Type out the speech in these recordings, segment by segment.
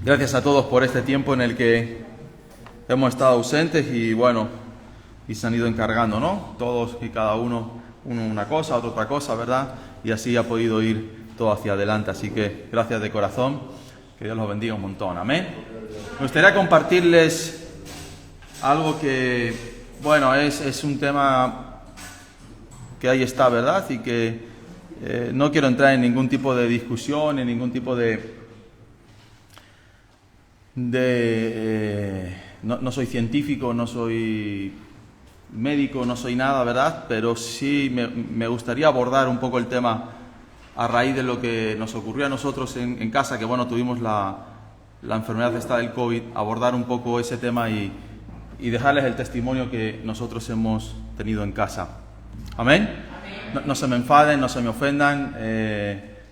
Gracias a todos por este tiempo en el que hemos estado ausentes y se han ido encargando, ¿no? Todos y cada uno una cosa, otro otra cosa, ¿verdad? Y así ha podido ir todo hacia adelante. Así que gracias de corazón, que Dios los bendiga un montón. Amén. Me gustaría compartirles algo que, es un tema que ahí está, ¿verdad? Y que no quiero entrar en ningún tipo de discusión, en ningún tipo no soy científico, no soy médico, no soy nada, ¿verdad? Pero sí me gustaría abordar un poco el tema a raíz de lo que nos ocurrió a nosotros en casa, que tuvimos la enfermedad esta del COVID, abordar un poco ese tema y dejarles el testimonio que nosotros hemos tenido en casa. ¿Amén? No se me enfaden, no se me ofendan,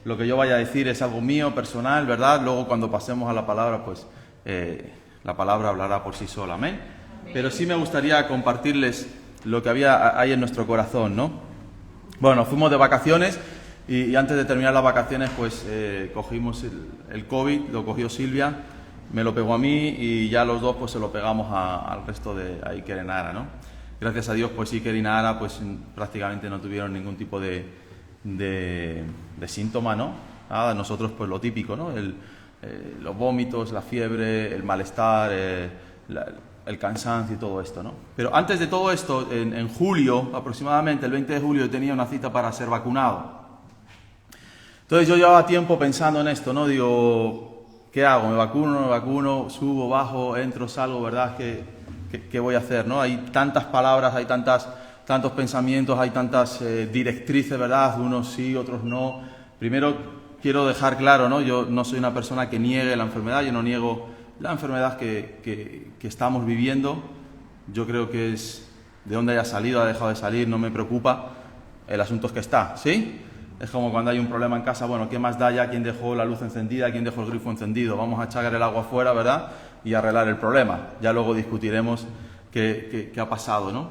lo que yo vaya a decir es algo mío, personal, ¿verdad? Luego cuando pasemos a la palabra, pues la palabra hablará por sí sola. ¿Amén? Pero sí me gustaría compartirles lo que hay en nuestro corazón, ¿no? Bueno, fuimos de vacaciones y antes de terminar las vacaciones, pues cogimos el COVID, lo cogió Silvia, me lo pegó a mí y ya los dos pues se lo pegamos al resto de Iker y Nara, ¿no? Gracias a Dios, pues Iker y Nara pues prácticamente no tuvieron ningún tipo de síntoma, ¿no? Nada, nosotros pues lo típico, ¿no? Los vómitos, la fiebre, el malestar, el cansancio y todo esto, ¿no? Pero antes de todo esto, en julio, aproximadamente el 20 de julio, yo tenía una cita para ser vacunado. Entonces yo llevaba tiempo pensando en esto, ¿no? Digo, ¿qué hago? ¿Me vacuno, no me vacuno? ¿Subo, bajo, entro, salgo? ¿Verdad? ¿Qué voy a hacer, no? Hay tantas palabras, hay tantos pensamientos, hay tantas directrices, ¿verdad? Unos sí, otros no. Primero quiero dejar claro, ¿no? Yo no soy una persona que niegue la enfermedad, yo no niego la enfermedad que estamos viviendo. Yo creo que es de dónde haya salido, ha dejado de salir, no me preocupa. El asunto es que está, ¿sí? Es como cuando hay un problema en casa, ¿qué más da ya quién dejó la luz encendida, quién dejó el grifo encendido? Vamos a echar el agua afuera, ¿verdad? Y arreglar el problema. Ya luego discutiremos qué ha pasado, ¿no?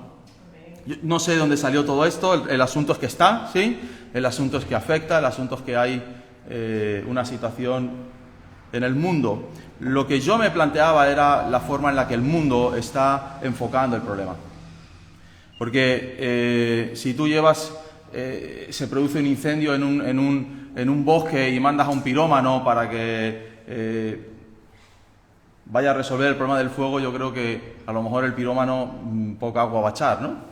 Yo no sé de dónde salió todo esto, el asunto es que está, ¿sí? El asunto es que afecta, el asunto es que hay una situación en el mundo. Lo que yo me planteaba era la forma en la que el mundo está enfocando el problema. Porque si tú se produce un incendio en un bosque y mandas a un pirómano para que vaya a resolver el problema del fuego, yo creo que a lo mejor el pirómano poca agua va a echar, ¿no?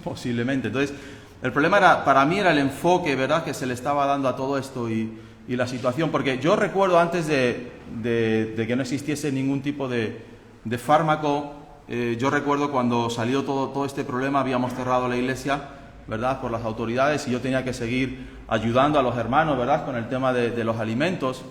Posiblemente. Entonces, el problema para mí era el enfoque, ¿verdad?, que se le estaba dando a todo esto y la situación, porque yo recuerdo antes de que no existiese ningún tipo de fármaco, yo recuerdo cuando salió todo este problema, habíamos cerrado la iglesia, ¿verdad?, por las autoridades, y yo tenía que seguir ayudando a los hermanos, ¿verdad?, con el tema de los alimentos.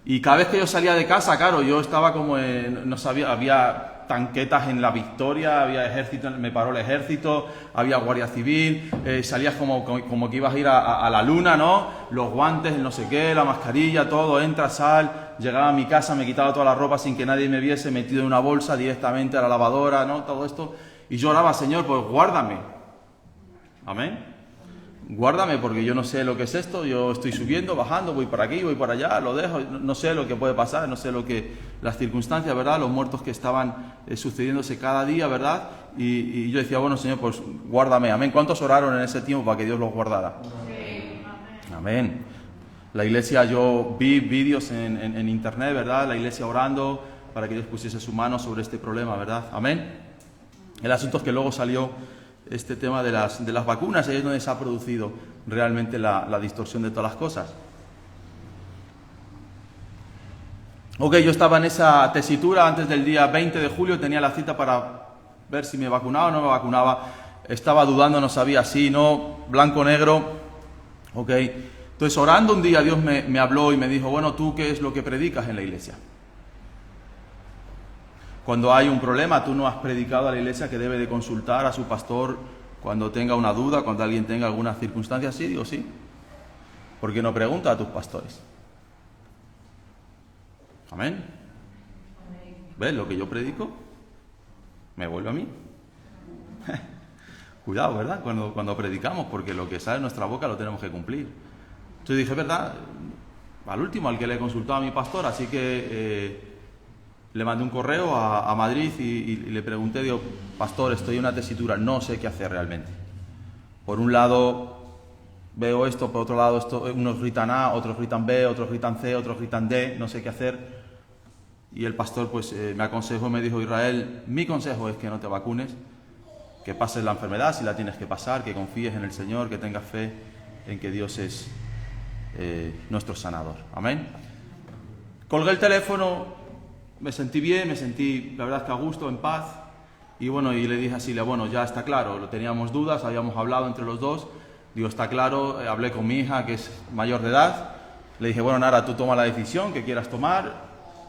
Y cada vez que yo salía de casa, claro, yo estaba como no sabía, había tanquetas en La Victoria, había ejército, me paró el ejército, había guardia civil, salías como que ibas a ir a la luna, ¿no? Los guantes, el no sé qué, la mascarilla, todo, entra, sal. Llegaba a mi casa, me quitaba toda la ropa sin que nadie me viese, metido en una bolsa directamente a la lavadora, ¿no? Todo esto. Y yo oraba, Señor, pues guárdame. Amén. Guárdame, porque yo no sé lo que es esto, yo estoy subiendo, bajando, voy para aquí, voy para allá, lo dejo, no sé lo que puede pasar, no sé las circunstancias, ¿verdad?, los muertos que estaban sucediéndose cada día, ¿verdad? Y yo decía, Señor, pues guárdame, amén. ¿Cuántos oraron en ese tiempo para que Dios los guardara? Sí. Amén. La iglesia, yo vi vídeos en internet, ¿verdad?, la iglesia orando para que Dios pusiese su mano sobre este problema, ¿verdad? Amén. El asunto es que luego salió este tema de las vacunas, ahí es donde se ha producido realmente la distorsión de todas las cosas. Yo estaba en esa tesitura antes del día 20 de julio, tenía la cita para ver si me vacunaba o no me vacunaba, estaba dudando, no sabía si, no, blanco, negro, Entonces, orando un día, Dios me habló y me dijo, ¿tú qué es lo que predicas en la iglesia? Cuando hay un problema, tú no has predicado a la iglesia que debe de consultar a su pastor cuando tenga una duda, cuando alguien tenga alguna circunstancia así. Digo, sí. ¿Por qué no pregunta a tus pastores? Amén. ¿Ves lo que yo predico? Me vuelve a mí. Cuidado, ¿verdad? Cuando predicamos, porque lo que sale de nuestra boca lo tenemos que cumplir. Entonces dije, ¿verdad? al último, al que le consultó a mi pastor, así que le mandé un correo a Madrid y le pregunté, digo, pastor, estoy en una tesitura, no sé qué hacer realmente. Por un lado veo esto, por otro lado esto, unos gritan A, otros gritan B, otros gritan C, otros gritan D, no sé qué hacer. Y el pastor pues me aconsejó, me dijo, Israel, mi consejo es que no te vacunes, que pases la enfermedad si la tienes que pasar, que confíes en el Señor, que tengas fe en que Dios es nuestro sanador. Amén. Colgué el teléfono, me sentí bien, me sentí, la verdad, que a gusto, en paz. Y bueno, y le dije a Silvia, bueno, ya está claro, teníamos dudas, habíamos hablado entre los dos. Digo, está claro, hablé con mi hija, que es mayor de edad. Le dije, bueno, Nara, tú toma la decisión que quieras tomar.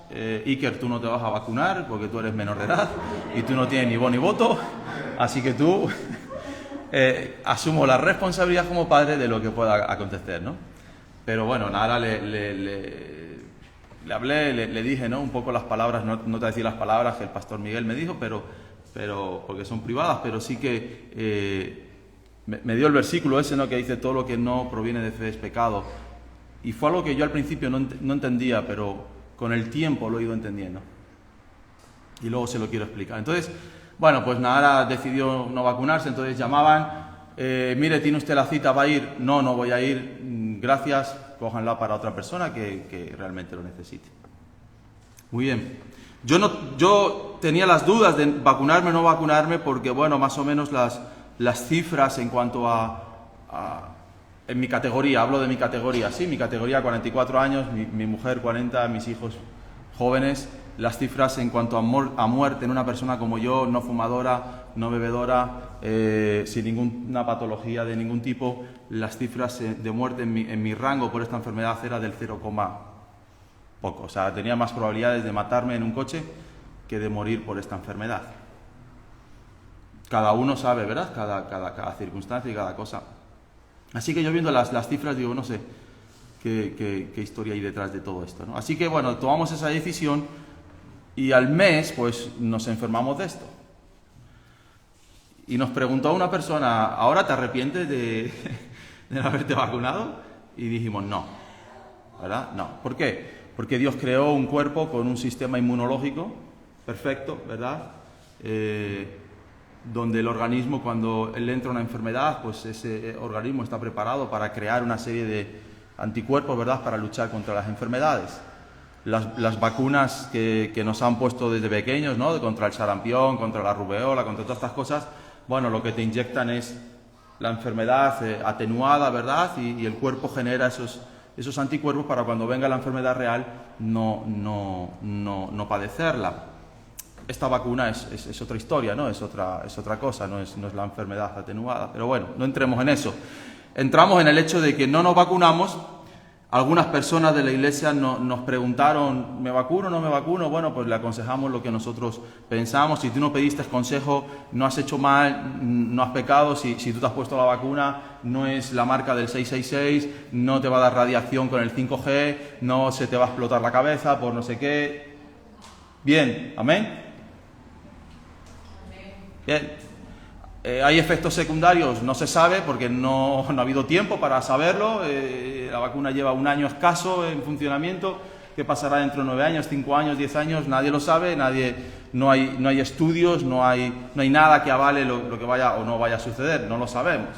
Iker, tú no te vas a vacunar porque tú eres menor de edad y tú no tienes ni voz ni voto. Así que tú asumo la responsabilidad como padre de lo que pueda acontecer, ¿no? Pero bueno, Nara le hablé, le dije, ¿no? Un poco las palabras, no te voy a decir las palabras que el pastor Miguel me dijo, pero porque son privadas, pero sí que me dio el versículo ese, ¿no? Que dice, todo lo que no proviene de fe es pecado. Y fue algo que yo al principio no entendía, pero con el tiempo lo he ido entendiendo. Y luego se lo quiero explicar. Entonces, bueno, pues Nara decidió no vacunarse, entonces llamaban, mire, ¿tiene usted la cita? ¿Va a ir? No, no voy a ir, gracias, cójanla para otra persona que realmente lo necesite. Muy bien. Yo tenía las dudas de vacunarme o no vacunarme porque, bueno, más o menos las cifras en cuanto en mi categoría, hablo de mi categoría, sí, mi categoría 44 años, mi mujer 40, mis hijos jóvenes, las cifras en cuanto a muerte en una persona como yo, no fumadora, no bebedora, sin ninguna patología de ningún tipo, las cifras de muerte en mi rango por esta enfermedad era del 0, poco, o sea, tenía más probabilidades de matarme en un coche que de morir por esta enfermedad. Cada uno sabe, ¿verdad? Cada circunstancia y cada cosa. Así que yo viendo las cifras digo, no sé qué historia hay detrás de todo esto, ¿no? Así que bueno, tomamos esa decisión y al mes pues nos enfermamos de esto. Y nos preguntó una persona, ¿ahora te arrepientes de no haberte vacunado? Y dijimos, no, ¿verdad? No. ¿Por qué? Porque Dios creó un cuerpo con un sistema inmunológico perfecto, ¿verdad? Donde el organismo, cuando le entra una enfermedad, pues ese organismo está preparado para crear una serie de anticuerpos, ¿verdad?, para luchar contra las enfermedades. Las vacunas que nos han puesto desde pequeños, ¿no?, contra el sarampión, contra la rubeola, contra todas estas cosas, bueno, lo que te inyectan es la enfermedad atenuada, ¿verdad?, y el cuerpo genera esos anticuerpos para cuando venga la enfermedad real no padecerla. Esta vacuna es otra historia, ¿no? Es otra cosa, no es la enfermedad atenuada. Pero bueno, no entremos en eso. Entramos en el hecho de que no nos vacunamos. Algunas personas de la iglesia nos preguntaron, ¿me vacuno o no me vacuno? Bueno, pues le aconsejamos lo que nosotros pensamos. Si tú no pediste consejo, no has hecho mal, no has pecado. Si tú te has puesto la vacuna, no es la marca del 666, no te va a dar radiación con el 5G, no se te va a explotar la cabeza por no sé qué. Bien, amén. Bien. ¿Hay efectos secundarios? No se sabe porque no ha habido tiempo para saberlo. La vacuna lleva 1 año escaso en funcionamiento. ¿Qué pasará dentro de 9 años, 5 años, 10 años? Nadie lo sabe, no hay estudios, no hay nada que avale lo que vaya o no vaya a suceder, no lo sabemos.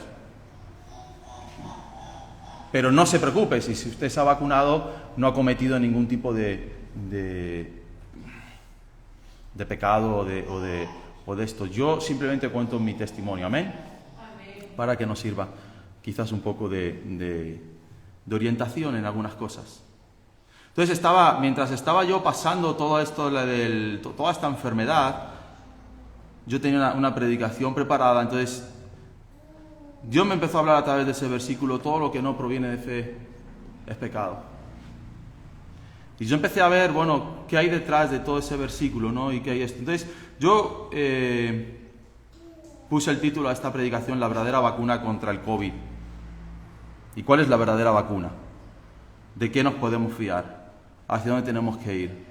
Pero no se preocupe, si usted se ha vacunado, no ha cometido ningún tipo de pecado o de esto. Yo simplemente cuento mi testimonio, ¿amén? Para que nos sirva quizás un poco de orientación en algunas cosas. Entonces mientras estaba yo pasando todo esto, toda esta enfermedad, yo tenía una predicación preparada. Entonces Dios me empezó a hablar a través de ese versículo: todo lo que no proviene de fe es pecado. Y yo empecé a ver, bueno, qué hay detrás de todo ese versículo, ¿no? Y qué hay esto. Entonces, yo puse el título a esta predicación: la verdadera vacuna contra el COVID. ¿Y cuál es la verdadera vacuna? ¿De qué nos podemos fiar? ¿Hacia dónde tenemos que ir?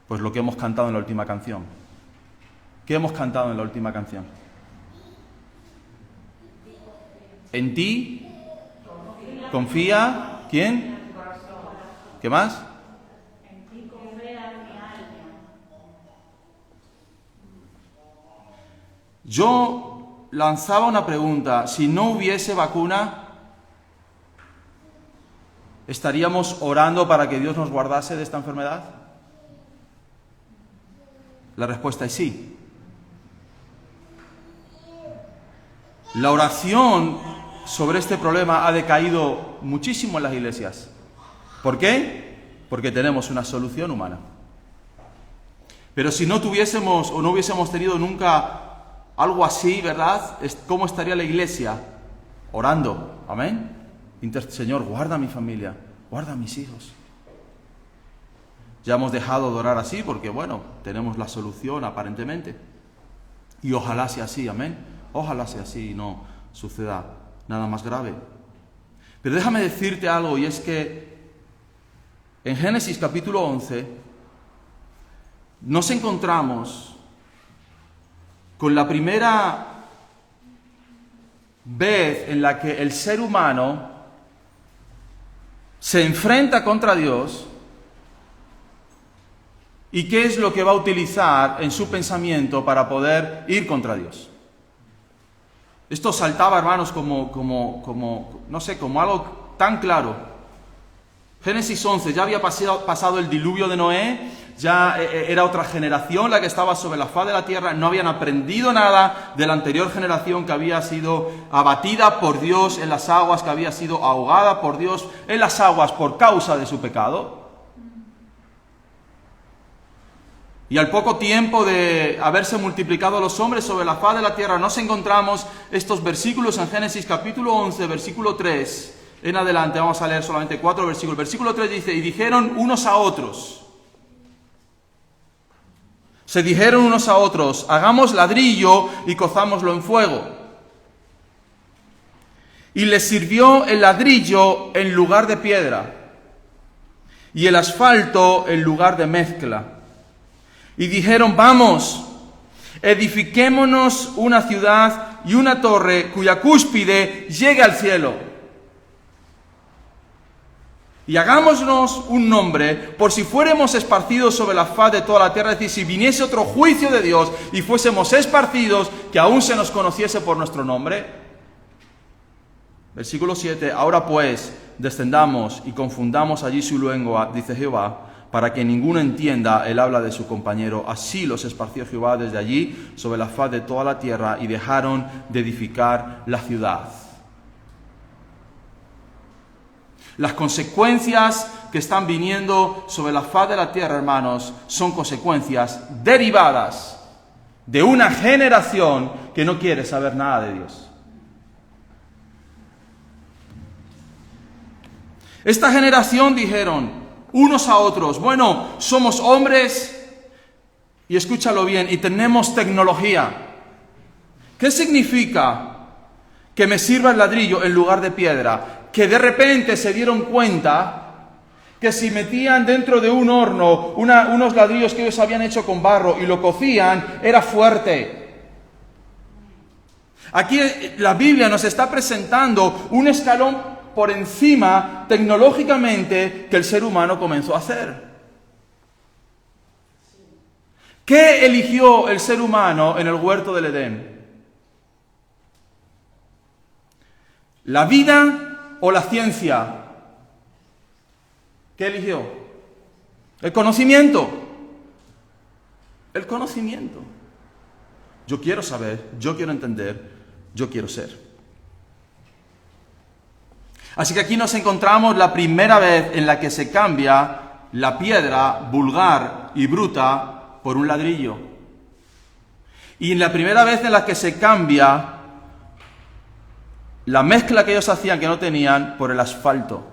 Pues lo que hemos cantado en la última canción. ¿Qué hemos cantado en la última canción? En ti confía, ¿quién? ¿Qué más? Yo lanzaba una pregunta. Si no hubiese vacuna, ¿estaríamos orando para que Dios nos guardase de esta enfermedad? La respuesta es sí. La oración sobre este problema ha decaído muchísimo en las iglesias. ¿Por qué? Porque tenemos una solución humana. Pero si no tuviésemos o no hubiésemos tenido nunca algo así, ¿verdad? ¿Cómo estaría la iglesia? Orando. Amén. Señor, guarda a mi familia, guarda a mis hijos. Ya hemos dejado de orar así porque, bueno, tenemos la solución aparentemente. Y ojalá sea así, amén. Ojalá sea así y no suceda nada más grave. Pero déjame decirte algo, y es que en Génesis capítulo 11 nos encontramos con la primera vez en la que el ser humano se enfrenta contra Dios. ¿Y qué es lo que va a utilizar en su pensamiento para poder ir contra Dios? Esto saltaba, hermanos, no sé, como algo tan claro. Génesis 11, ya había pasado el diluvio de Noé, ya era otra generación la que estaba sobre la faz de la tierra, no habían aprendido nada de la anterior generación que había sido abatida por Dios en las aguas, que había sido ahogada por Dios en las aguas por causa de su pecado. Y al poco tiempo de haberse multiplicado los hombres sobre la faz de la tierra, nos encontramos estos versículos en Génesis capítulo 11, versículo 3. En adelante, vamos a leer solamente 4 versículos. Versículo 3 dice, y dijeron unos a otros. Se dijeron unos a otros, hagamos ladrillo y cozámoslo en fuego. Y les sirvió el ladrillo en lugar de piedra, y el asfalto en lugar de mezcla. Y dijeron, vamos, edifiquémonos una ciudad y una torre cuya cúspide llegue al cielo. Y hagámonos un nombre, por si fuéramos esparcidos sobre la faz de toda la tierra, es decir, si viniese otro juicio de Dios y fuésemos esparcidos, que aún se nos conociese por nuestro nombre. Versículo 7, ahora pues, descendamos y confundamos allí su lengua, dice Jehová, para que ninguno entienda el habla de su compañero. Así los esparció Jehová desde allí sobre la faz de toda la tierra y dejaron de edificar la ciudad. Las consecuencias que están viniendo sobre la faz de la tierra, hermanos, son consecuencias derivadas de una generación que no quiere saber nada de Dios. Esta generación dijeron unos a otros, bueno, somos hombres, y escúchalo bien, y tenemos tecnología. ¿Qué significa que me sirva el ladrillo en lugar de piedra? Que de repente se dieron cuenta que si metían dentro de un horno unos ladrillos que ellos habían hecho con barro y lo cocían, era fuerte. Aquí la Biblia nos está presentando un escalón por encima tecnológicamente que el ser humano comenzó a hacer. ¿Qué eligió el ser humano en el huerto del Edén? ¿La vida o la ciencia? ¿Qué eligió? El conocimiento. El conocimiento. Yo quiero saber, yo quiero entender, yo quiero ser. Así que aquí nos encontramos la primera vez en la que se cambia la piedra vulgar y bruta por un ladrillo. Y en la primera vez en la que se cambia la mezcla que ellos hacían que no tenían por el asfalto.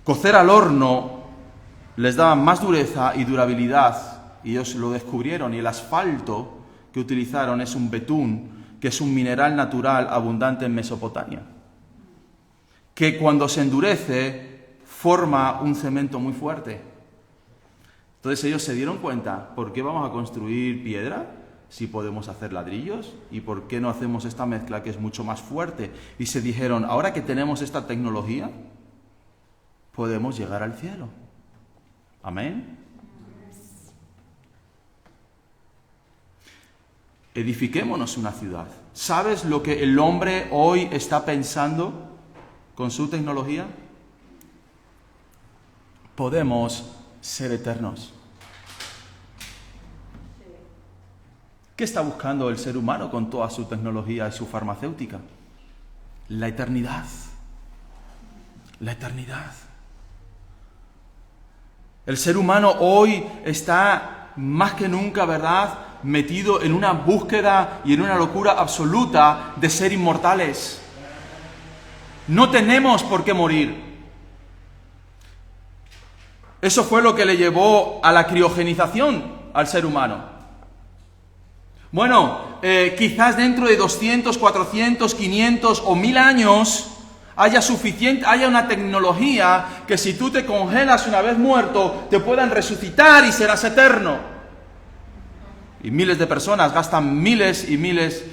Cocer al horno les daba más dureza y durabilidad, y ellos lo descubrieron, y el asfalto que utilizaron es un betún, que es un mineral natural abundante en Mesopotamia, que cuando se endurece forma un cemento muy fuerte. Entonces ellos se dieron cuenta, ¿por qué vamos a construir piedra si podemos hacer ladrillos? ¿Y por qué no hacemos esta mezcla que es mucho más fuerte? Y se dijeron, ahora que tenemos esta tecnología, podemos llegar al cielo. Amén. Edifiquémonos una ciudad. ¿Sabes lo que el hombre hoy está pensando con su tecnología? Podemos ser eternos. ¿Qué está buscando el ser humano con toda su tecnología y su farmacéutica? La eternidad. La eternidad. El ser humano hoy está más que nunca, ¿verdad?, metido en una búsqueda y en una locura absoluta de ser inmortales. No tenemos por qué morir. Eso fue lo que le llevó a la criogenización al ser humano. Bueno, quizás dentro de 200, 400, 500 o 1000 años haya una tecnología que si tú te congelas una vez muerto, te puedan resucitar y serás eterno. Y miles de personas gastan miles y miles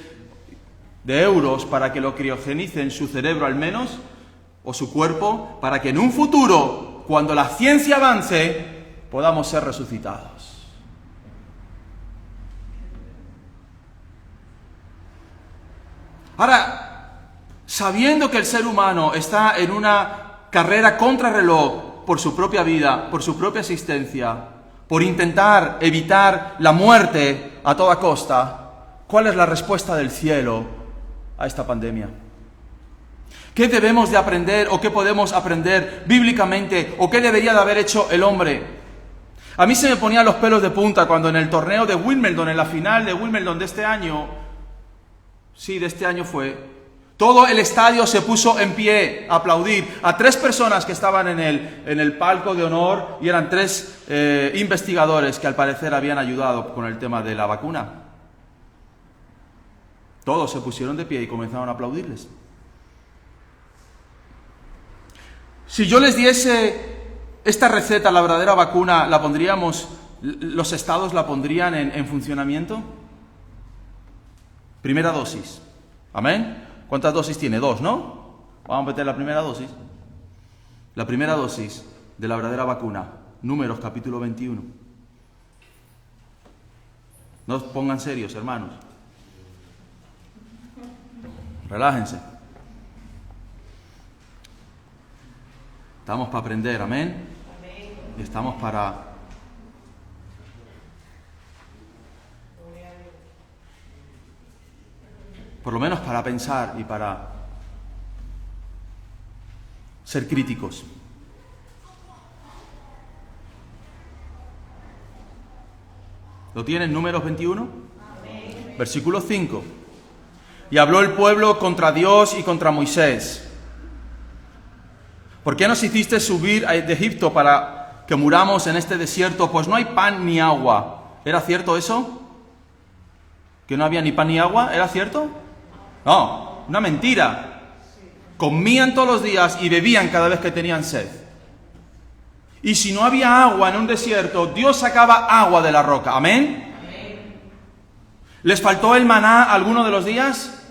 de euros para que lo criogenicen, su cerebro al menos, o su cuerpo, para que en un futuro, cuando la ciencia avance, podamos ser resucitados. Ahora, sabiendo que el ser humano está en una carrera contrarreloj por su propia vida, por su propia existencia, por intentar evitar la muerte a toda costa, ¿cuál es la respuesta del cielo a esta pandemia? ¿Qué debemos de aprender o qué podemos aprender bíblicamente o qué debería de haber hecho el hombre? A mí se me ponían los pelos de punta cuando en el torneo de Wimbledon, en la final de Wimbledon de este año, todo el estadio se puso en pie a aplaudir a 3 personas que estaban en el palco de honor y eran 3 investigadores que al parecer habían ayudado con el tema de la vacuna. Todos se pusieron de pie y comenzaron a aplaudirles. Si yo les diese esta receta, la verdadera vacuna, ¿la pondríamos, los estados la pondrían en funcionamiento? Primera dosis. ¿Amén? ¿Cuántas dosis tiene? 2, ¿no? Vamos a meter la primera dosis. La primera dosis de la verdadera vacuna. Números, capítulo 21. No os pongan serios, hermanos. Relájense. Estamos para aprender, amén. Y estamos por lo menos para pensar y para ser críticos. ¿Lo tienen? Números 21. Amén. Versículo 5. Y habló el pueblo contra Dios y contra Moisés. ¿Por qué nos hiciste subir de Egipto para que muramos en este desierto? Pues no hay pan ni agua. ¿Era cierto eso? ¿Que no había ni pan ni agua? ¿Era cierto? No, una mentira. Comían todos los días y bebían cada vez que tenían sed. Y si no había agua en un desierto, Dios sacaba agua de la roca. ¿Amén? Amén. ¿Les faltó el maná alguno de los días?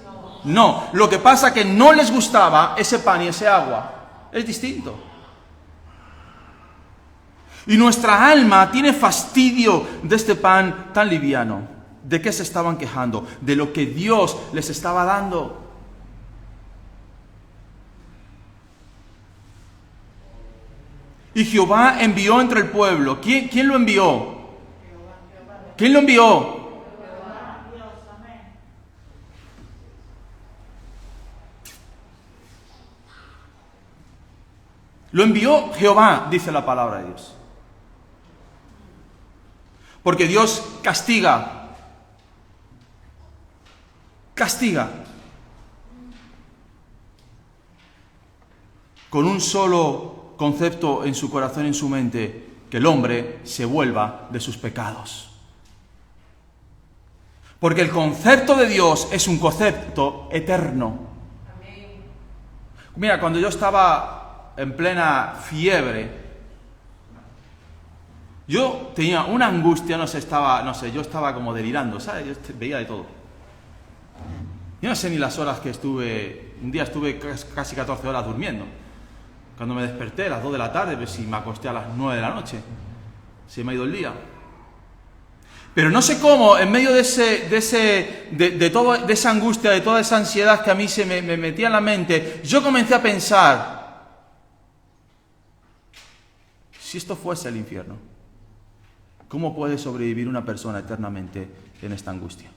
No. Lo que pasa es que no les gustaba ese pan y ese agua. Es distinto. Y nuestra alma tiene fastidio de este pan tan liviano. ¿De qué se estaban quejando? De lo que Dios les estaba dando. Y Jehová envió entre el pueblo. ¿Quién lo envió? ¿Quién lo envió? Lo envió Jehová, dice la palabra de Dios. Porque Dios castiga. Con un solo concepto en su corazón y en su mente, que el hombre se vuelva de sus pecados. Porque el concepto de Dios es un concepto eterno. Mira, cuando yo estaba en plena fiebre, yo tenía una angustia, yo estaba como delirando, ¿sabes? Yo veía de todo. Yo no sé ni las horas que estuve, un día estuve casi 14 horas durmiendo. Cuando me desperté a las 2 de la tarde, pues si me acosté a las 9 de la noche. Se me ha ido el día. Pero no sé cómo, en medio de esa angustia, de toda esa ansiedad que a mí se me metía en la mente, yo comencé a pensar, si esto fuese el infierno, ¿cómo puede sobrevivir una persona eternamente en esta angustia?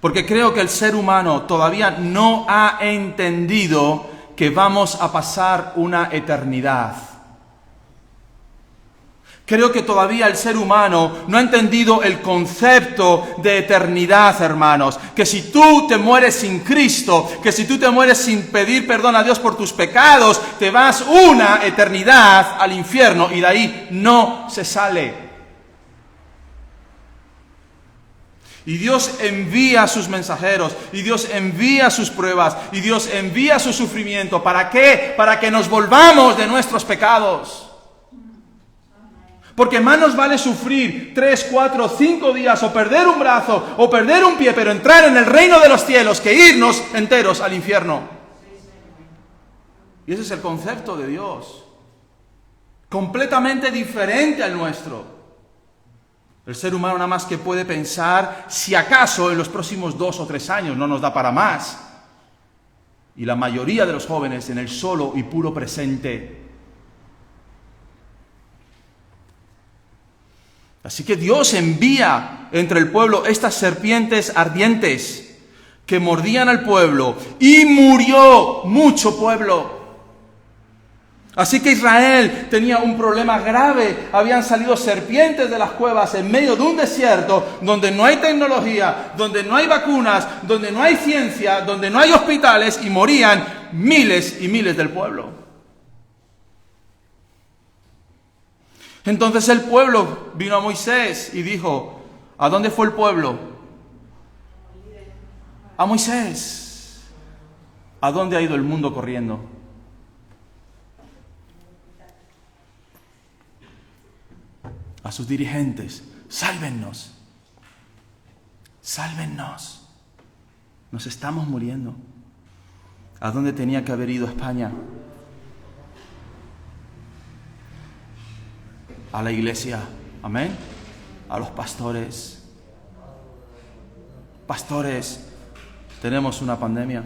Porque creo que el ser humano todavía no ha entendido que vamos a pasar una eternidad. Creo que todavía el ser humano no ha entendido el concepto de eternidad, hermanos. Que si tú te mueres sin Cristo, que si tú te mueres sin pedir perdón a Dios por tus pecados, te vas una eternidad al infierno y de ahí no se sale. Y Dios envía a sus mensajeros, y Dios envía sus pruebas, y Dios envía su sufrimiento. ¿Para qué? Para que nos volvamos de nuestros pecados. Porque más nos vale sufrir 3, 4, 5 días, o perder un brazo, o perder un pie, pero entrar en el reino de los cielos, que irnos enteros al infierno. Y ese es el concepto de Dios. Completamente diferente al nuestro. El ser humano nada más que puede pensar si acaso en los próximos 2 o 3 años, no nos da para más. Y la mayoría de los jóvenes en el solo y puro presente. Así que Dios envía entre el pueblo estas serpientes ardientes que mordían al pueblo y murió mucho pueblo. Así que Israel tenía un problema grave. Habían salido serpientes de las cuevas en medio de un desierto donde no hay tecnología, donde no hay vacunas, donde no hay ciencia, donde no hay hospitales y morían miles y miles del pueblo. Entonces el pueblo vino a Moisés y dijo, ¿a dónde fue el pueblo? A Moisés. ¿A dónde ha ido el mundo corriendo? A sus dirigentes, sálvennos, sálvennos, nos estamos muriendo. ¿A dónde tenía que haber ido España? A la iglesia, amén, a los pastores. Pastores, tenemos una pandemia.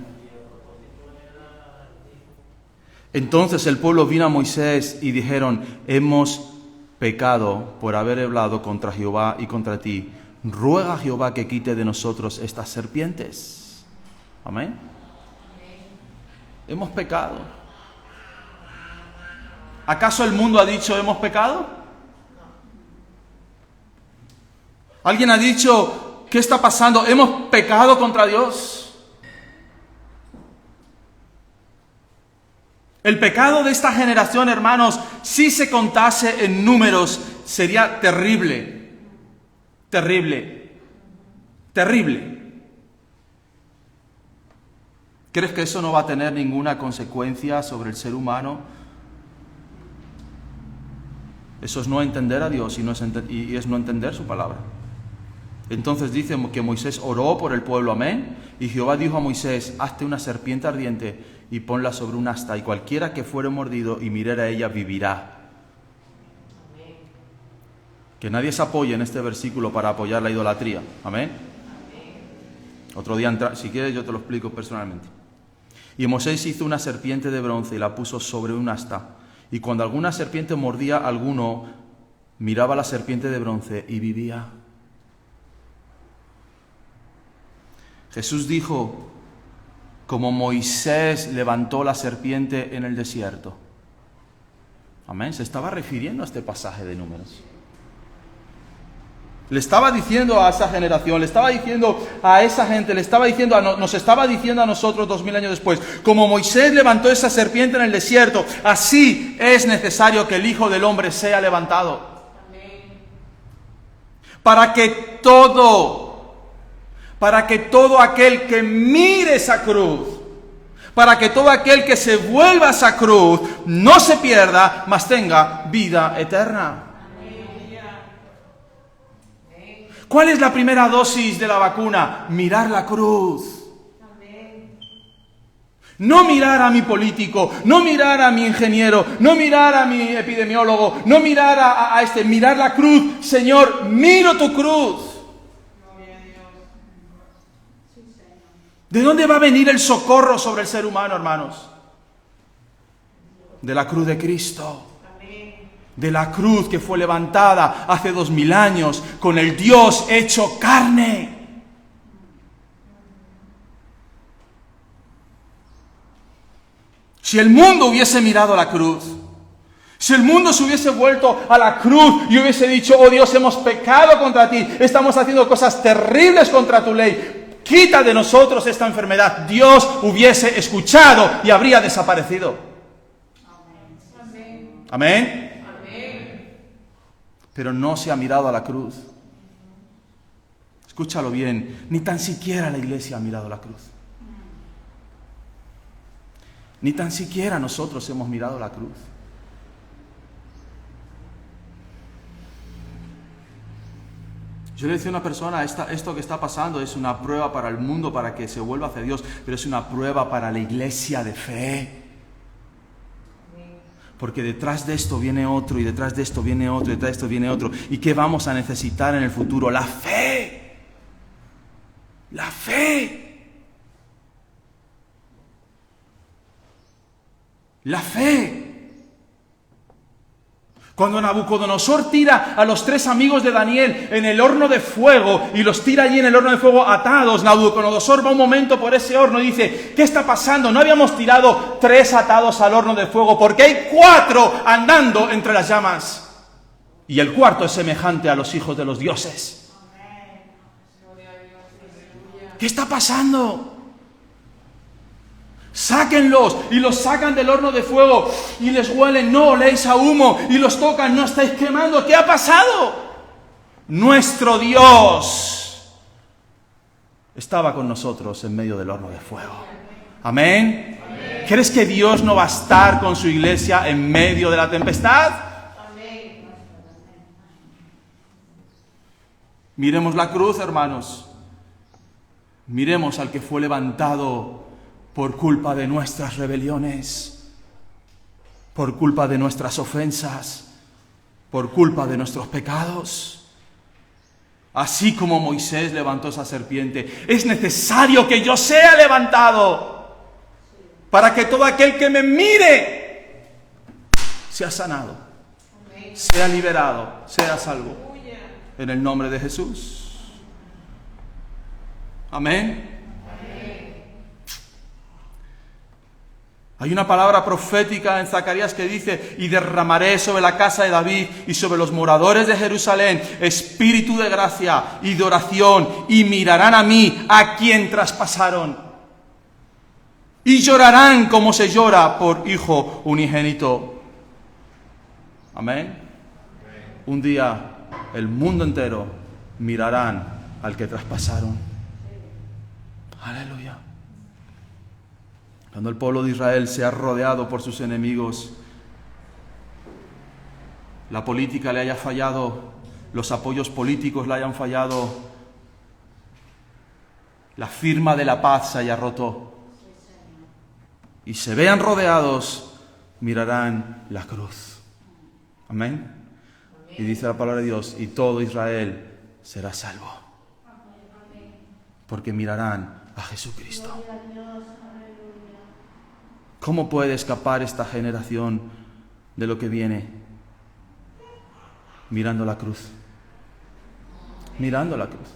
Entonces el pueblo vino a Moisés y dijeron, hemos pecado por haber hablado contra Jehová y contra ti. Ruega a Jehová que quite de nosotros estas serpientes. Amén. Hemos pecado. ¿Acaso el mundo ha dicho hemos pecado? ¿Alguien ha dicho qué está pasando? ¿Hemos pecado contra Dios? El pecado de esta generación, hermanos, si se contase en números, sería terrible. Terrible. Terrible. ¿Crees que eso no va a tener ninguna consecuencia sobre el ser humano? Eso es no entender a Dios y es no entender su palabra. Entonces dice que Moisés oró por el pueblo, amén. Y Jehová dijo a Moisés, hazte una serpiente ardiente y ponla sobre un asta, y cualquiera que fuere mordido y mirara a ella vivirá. Amén. Que nadie se apoye en este versículo para apoyar la idolatría, amén. Otro día, si quieres, yo te lo explico personalmente. Y Moisés hizo una serpiente de bronce y la puso sobre un asta. Y cuando alguna serpiente mordía a alguno, miraba a la serpiente de bronce y vivía. Jesús dijo, como Moisés levantó la serpiente en el desierto. Amén. Se estaba refiriendo a este pasaje de Números. Le estaba diciendo a esa generación, le estaba diciendo a esa gente, nos estaba diciendo a nosotros 2000 años después, como Moisés levantó esa serpiente en el desierto, así es necesario que el Hijo del Hombre sea levantado. Amén. Para que todo aquel que mire esa cruz, para que todo aquel que se vuelva a esa cruz no se pierda, mas tenga vida eterna. ¿Cuál es la primera dosis de la vacuna? Mirar la cruz. No mirar a mi político, no mirar a mi ingeniero, no mirar a mi epidemiólogo, no mirar a este, mirar la cruz. Señor, miro tu cruz. ¿De dónde va a venir el socorro sobre el ser humano, hermanos? De la cruz de Cristo. De la cruz que fue levantada hace 2000 años con el Dios hecho carne. Si el mundo hubiese mirado a la cruz, si el mundo se hubiese vuelto a la cruz y hubiese dicho, oh Dios, hemos pecado contra ti, estamos haciendo cosas terribles contra tu ley, quita de nosotros esta enfermedad, Dios hubiese escuchado y habría desaparecido. Amén. Amén. Amén. Pero no se ha mirado a la cruz. Escúchalo bien, ni tan siquiera la iglesia ha mirado a la cruz. Ni tan siquiera nosotros hemos mirado la cruz. Yo le decía a una persona, esto que está pasando es una prueba para el mundo, para que se vuelva hacia Dios, pero es una prueba para la iglesia de fe. Porque detrás de esto viene otro, y detrás de esto viene otro, y detrás de esto viene otro. ¿Y qué vamos a necesitar en el futuro? La fe. La fe. La fe. Cuando Nabucodonosor tira a los 3 amigos de Daniel en el horno de fuego y los tira allí en el horno de fuego atados, Nabucodonosor va un momento por ese horno y dice, ¿qué está pasando? No habíamos tirado 3 atados al horno de fuego, porque hay 4 andando entre las llamas. Y el cuarto es semejante a los hijos de los dioses. ¿Qué está pasando? Sáquenlos, y los sacan del horno de fuego y les huelen, no oléis a humo, y los tocan, no estáis quemando. ¿Qué ha pasado? Nuestro Dios estaba con nosotros en medio del horno de fuego. Amén. Amén. ¿Crees que Dios no va a estar con su iglesia en medio de la tempestad? Amén. Miremos la cruz, hermanos. Miremos al que fue levantado por culpa de nuestras rebeliones, por culpa de nuestras ofensas, por culpa de nuestros pecados. Así como Moisés levantó esa serpiente, es necesario que yo sea levantado para que todo aquel que me mire sea sanado, sea liberado, sea salvo. En el nombre de Jesús. Amén. Hay una palabra profética en Zacarías que dice, y derramaré sobre la casa de David y sobre los moradores de Jerusalén espíritu de gracia y de oración, y mirarán a mí, a quien traspasaron, y llorarán como se llora por hijo unigénito. Amén. Un día el mundo entero mirarán al que traspasaron. Aleluya. Cuando el pueblo de Israel se ha rodeado por sus enemigos, la política le haya fallado, los apoyos políticos le hayan fallado, la firma de la paz se haya roto y se vean rodeados, mirarán la cruz. Amén. Y dice la palabra de Dios, y todo Israel será salvo, porque mirarán a Jesucristo. ¿Cómo puede escapar esta generación de lo que viene? Mirando la cruz. Mirando la cruz.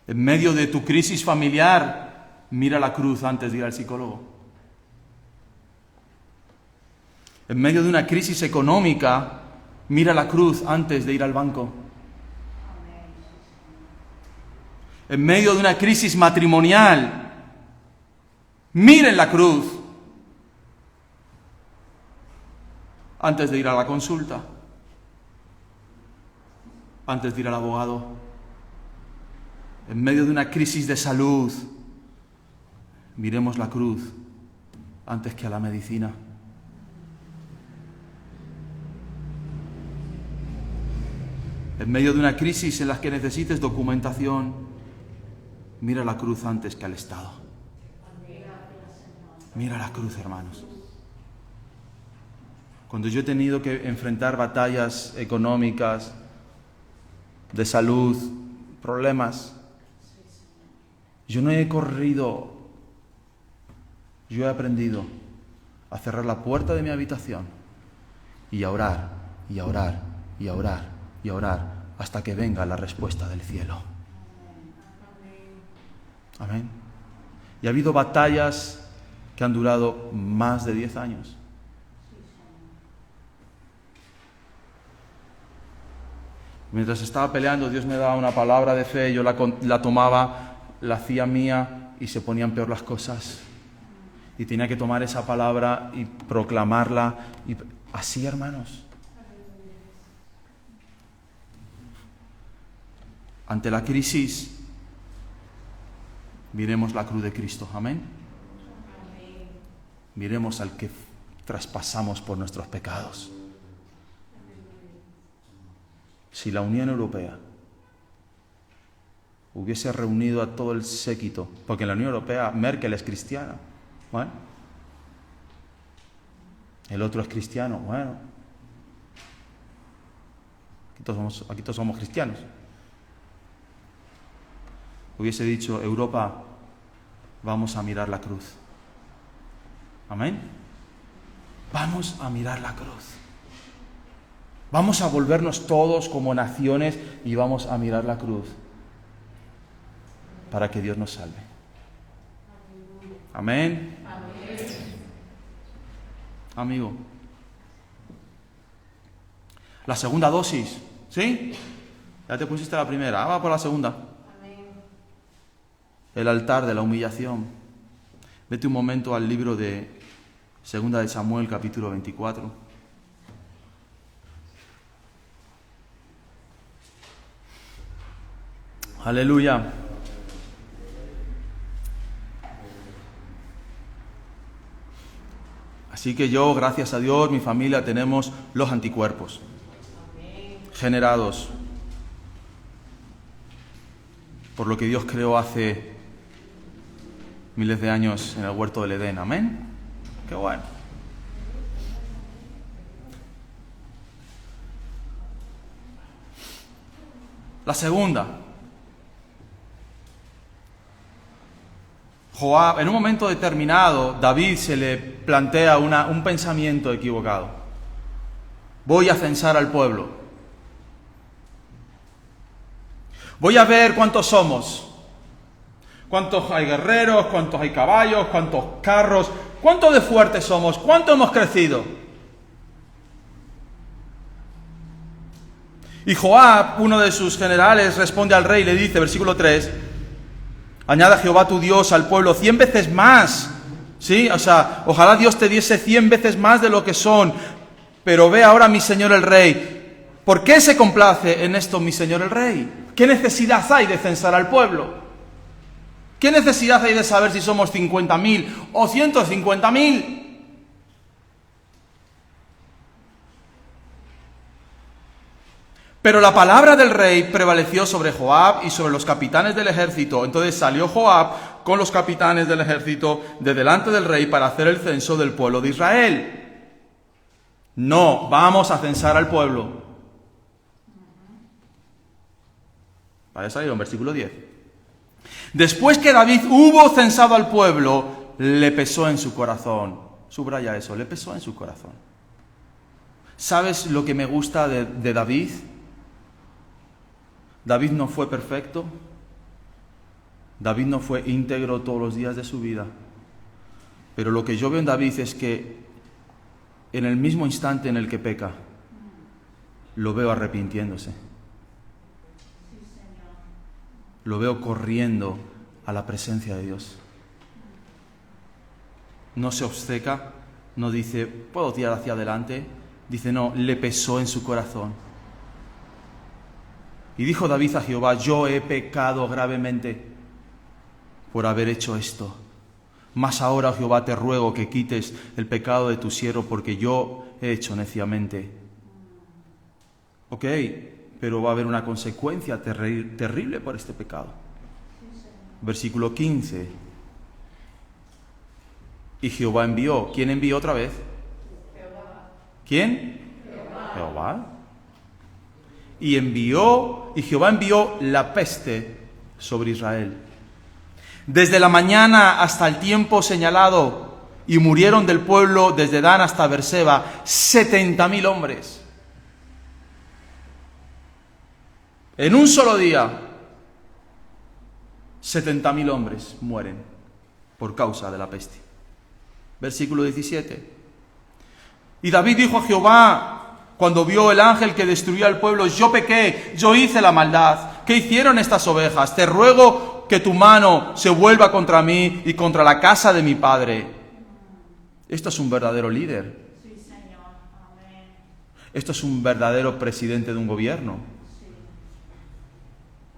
En medio de tu crisis familiar, mira la cruz antes de ir al psicólogo. En medio de una crisis económica, mira la cruz antes de ir al banco. En medio de una crisis matrimonial, miren la cruz antes de ir a la consulta, antes de ir al abogado. En medio de una crisis de salud, miremos la cruz antes que a la medicina. En medio de una crisis en la que necesites documentación, mira la cruz antes que al Estado. Mira la cruz, hermanos. Cuando yo he tenido que enfrentar batallas económicas, de salud, problemas, yo no he corrido, yo he aprendido a cerrar la puerta de mi habitación y a orar, y a orar, y a orar, y a orar, hasta que venga la respuesta del cielo. Amén. Y ha habido batallas que han durado más de 10 años. Mientras estaba peleando, Dios me daba una palabra de fe, yo la tomaba, la hacía mía y se ponían peor las cosas. Y tenía que tomar esa palabra y proclamarla. Y así, hermanos. Ante la crisis, miremos la cruz de Cristo. Amén. Miremos al que traspasamos por nuestros pecados. Si la Unión Europea hubiese reunido a todo el séquito, porque en la Unión Europea Merkel es cristiana, bueno, el otro es cristiano, bueno, aquí todos somos cristianos. Hubiese dicho, Europa, vamos a mirar la cruz. Amén. Vamos a mirar la cruz. Vamos a volvernos todos como naciones y vamos a mirar la cruz para que Dios nos salve. Amén. Amigo. La segunda dosis, ¿sí? Ya te pusiste la primera, va por la segunda. El altar de la humillación. Vete un momento al libro de Segunda de Samuel, capítulo 24. Aleluya. Así que yo, gracias a Dios, mi familia, tenemos los anticuerpos generados por lo que Dios creó hace miles de años en el huerto del Edén. Amén. Qué bueno. La segunda. Joab, en un momento determinado, David se le plantea un pensamiento equivocado. Voy a censar al pueblo. Voy a ver cuántos somos. Cuántos hay guerreros, cuántos hay caballos, cuántos carros, cuánto de fuertes somos, cuánto hemos crecido. Y Joab, uno de sus generales, responde al rey y le dice, versículo 3, añada Jehová tu Dios al pueblo 100 veces más. ¿Sí? O sea, ojalá Dios te diese 100 veces más de lo que son. Pero ve ahora mi señor el rey. ¿Por qué se complace en esto mi señor el rey? ¿Qué necesidad hay de censar al pueblo? ¿Qué necesidad hay de saber si somos 50.000 o 150.000? Pero la palabra del rey prevaleció sobre Joab y sobre los capitanes del ejército. Entonces salió Joab con los capitanes del ejército de delante del rey para hacer el censo del pueblo de Israel. No, vamos a censar al pueblo. Vaya salido en versículo 10. Después que David hubo censado al pueblo, le pesó en su corazón. Subraya eso, le pesó en su corazón. ¿Sabes lo que me gusta de David? David no fue perfecto. David no fue íntegro todos los días de su vida. Pero lo que yo veo en David es que en el mismo instante en el que peca, lo veo arrepintiéndose. Lo veo corriendo a la presencia de Dios. No se obceca, no dice, puedo tirar hacia adelante. Dice, no, le pesó en su corazón. Y dijo David a Jehová, yo he pecado gravemente por haber hecho esto. Mas ahora, Jehová, te ruego que quites el pecado de tu siervo, porque yo he hecho neciamente. Ok, pero va a haber una consecuencia terrible por este pecado. Versículo 15. Y Jehová envió. ¿Quién envió otra vez? Jehová. ¿Quién? Jehová. Y Jehová envió la peste sobre Israel. Desde la mañana hasta el tiempo señalado, y murieron del pueblo desde Dan hasta Beerseba 70,000 hombres. En un solo día, 70,000 hombres mueren por causa de la peste. Versículo 17. Y David dijo a Jehová, cuando vio el ángel que destruía al pueblo: yo pequé, yo hice la maldad. ¿Qué hicieron estas ovejas? Te ruego que tu mano se vuelva contra mí y contra la casa de mi padre. Esto es un verdadero líder. Sí, Señor. Amén. Esto es un verdadero presidente de un gobierno.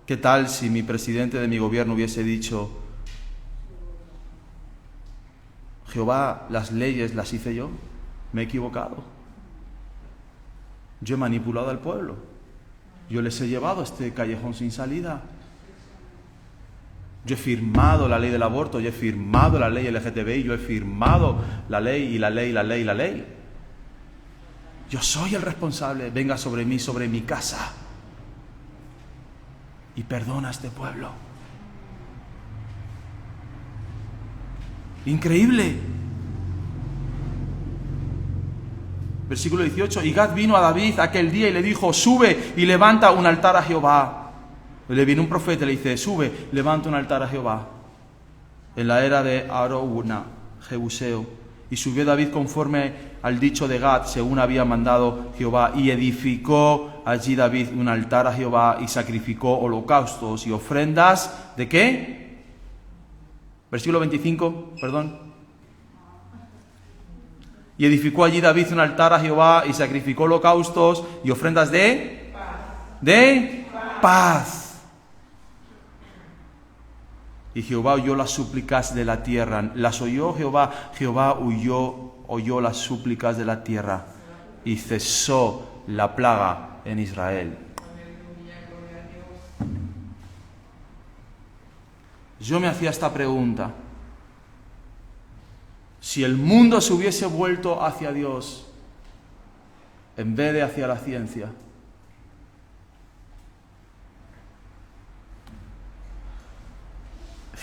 ¿Qué tal si mi presidente de mi gobierno hubiese dicho: Jehová, las leyes las hice yo, me he equivocado, yo he manipulado al pueblo, yo les he llevado a este callejón sin salida, yo he firmado la ley del aborto, yo he firmado la ley LGTBI, yo he firmado la ley y la ley y la ley y la ley, yo soy el responsable, venga sobre mí, sobre mi casa, y perdona a este pueblo. Increíble. Versículo 18. Y Gad vino a David aquel día y le dijo: sube y levanta un altar a Jehová. Le viene un profeta y le dice: sube, levanta un altar a Jehová. En la era de Araúna, Jebuseo. Y subió David conforme al dicho de Gad, según había mandado Jehová. Y edificó allí David un altar a Jehová y sacrificó holocaustos y ofrendas. ¿De qué? Versículo 25, perdón. Y edificó allí David un altar a Jehová y sacrificó holocaustos y ofrendas de paz. Y Jehová oyó las súplicas de la tierra. Las oyó Jehová. Jehová oyó las súplicas de la tierra y cesó la plaga en Israel. Yo me hacía esta pregunta: si el mundo se hubiese vuelto hacia Dios en vez de hacia la ciencia,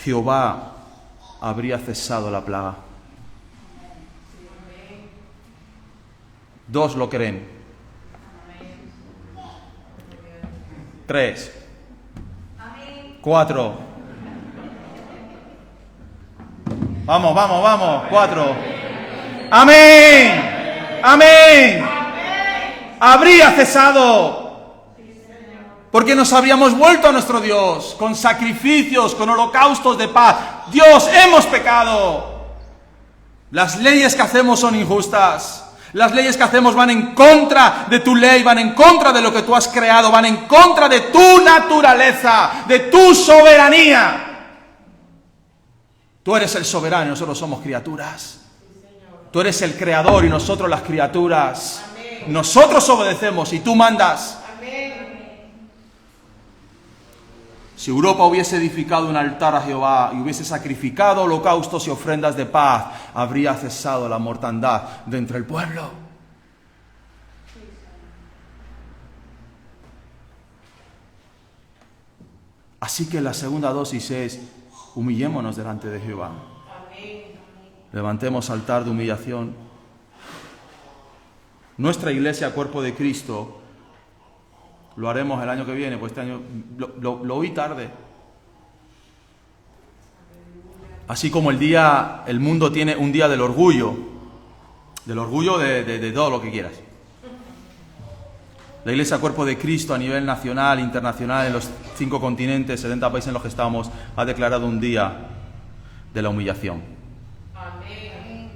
Jehová habría cesado la plaga. Dos lo creen. 3. 4. Vamos. 4. ¡Amén! ¡Amén! Habría cesado. Porque nos habríamos vuelto a nuestro Dios con sacrificios, con holocaustos de paz. Dios, hemos pecado. Las leyes que hacemos son injustas. Las leyes que hacemos van en contra de tu ley, van en contra de lo que tú has creado, van en contra de tu naturaleza, de tu soberanía. Tú eres el soberano y nosotros somos criaturas. Tú eres el creador y nosotros las criaturas. Nosotros obedecemos y tú mandas. Si Europa hubiese edificado un altar a Jehová y hubiese sacrificado holocaustos y ofrendas de paz, habría cesado la mortandad de entre el pueblo. Así que la segunda dosis es: humillémonos delante de Jehová. Levantemos altar de humillación. Nuestra iglesia, Cuerpo de Cristo, lo haremos el año que viene, pues este año lo oí tarde. Así como el mundo tiene un día del orgullo de todo lo que quieras. La Iglesia Cuerpo de Cristo a nivel nacional, internacional, en los 5 continentes, 70 países en los que estamos, ha declarado un día de la humillación. Amén.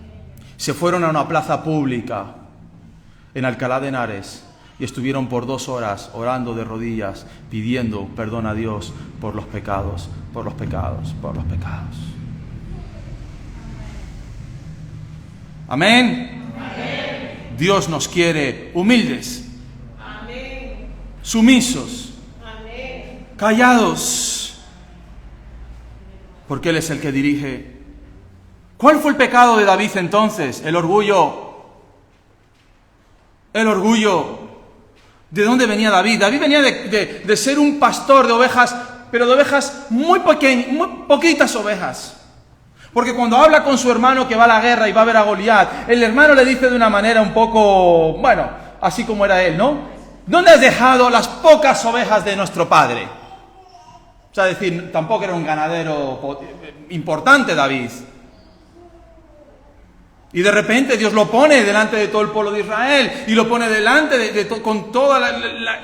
Se fueron a una plaza pública en Alcalá de Henares y estuvieron por 2 horas orando de rodillas, pidiendo perdón a Dios por los pecados, por los pecados, por los pecados. Amén. Amén. Dios nos quiere humildes. Sumisos, callados, porque Él es el que dirige. ¿Cuál fue el pecado de David entonces? El orgullo. El orgullo. ¿De dónde venía David? David venía de ser un pastor de ovejas, pero de ovejas muy pequeñas, muy poquitas ovejas. Porque cuando habla con su hermano que va a la guerra y va a ver a Goliat, el hermano le dice de una manera un poco, bueno, así como era él, ¿no? ¿Dónde has dejado las pocas ovejas de nuestro padre? O sea, decir, tampoco era un ganadero importante David. Y de repente Dios lo pone delante de todo el pueblo de Israel y lo pone delante con todas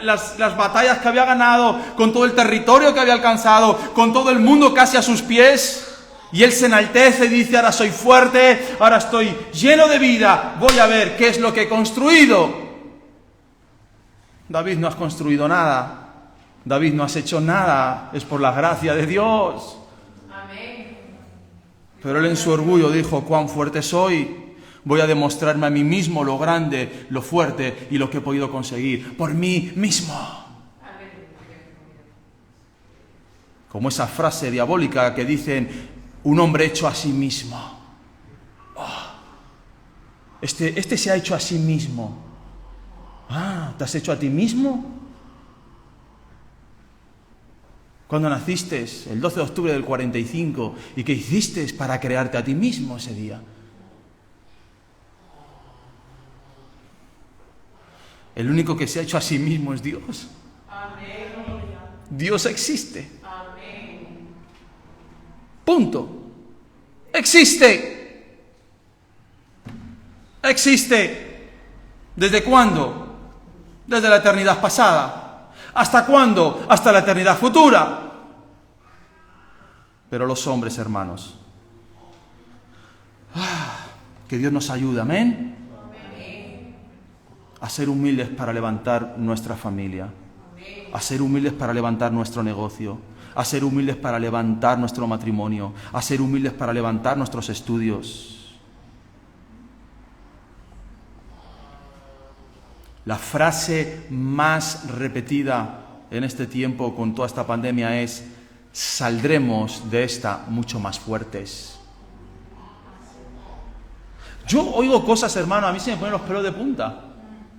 las batallas que había ganado, con todo el territorio que había alcanzado, con todo el mundo casi a sus pies. Y él se enaltece y dice, ahora soy fuerte, ahora estoy lleno de vida, voy a ver qué es lo que he construido. David, no has construido nada. David, no has hecho nada. Es por la gracia de Dios. Amén. Pero él en su orgullo dijo, cuán fuerte soy. Voy a demostrarme a mí mismo lo grande, lo fuerte y lo que he podido conseguir. Por mí mismo. Como esa frase diabólica que dicen, un hombre hecho a sí mismo. Oh, este se ha hecho a sí mismo. Ah, ¿te has hecho a ti mismo? Cuando naciste, el 12 de octubre del 45, ¿y qué hiciste para crearte a ti mismo ese día? El único que se ha hecho a sí mismo es Dios. Amén. Dios existe. Amén. Punto. Existe. Existe. ¿Desde cuándo? Desde la eternidad pasada. ¿Hasta cuándo? Hasta la eternidad futura. Pero los hombres, hermanos, que Dios nos ayude, amén, a ser humildes para levantar nuestra familia, a ser humildes para levantar nuestro negocio, a ser humildes para levantar nuestro matrimonio, a ser humildes para levantar nuestros estudios. La frase más repetida en este tiempo con toda esta pandemia es: saldremos de esta mucho más fuertes. Yo oigo cosas, hermano, a mí se me ponen los pelos de punta.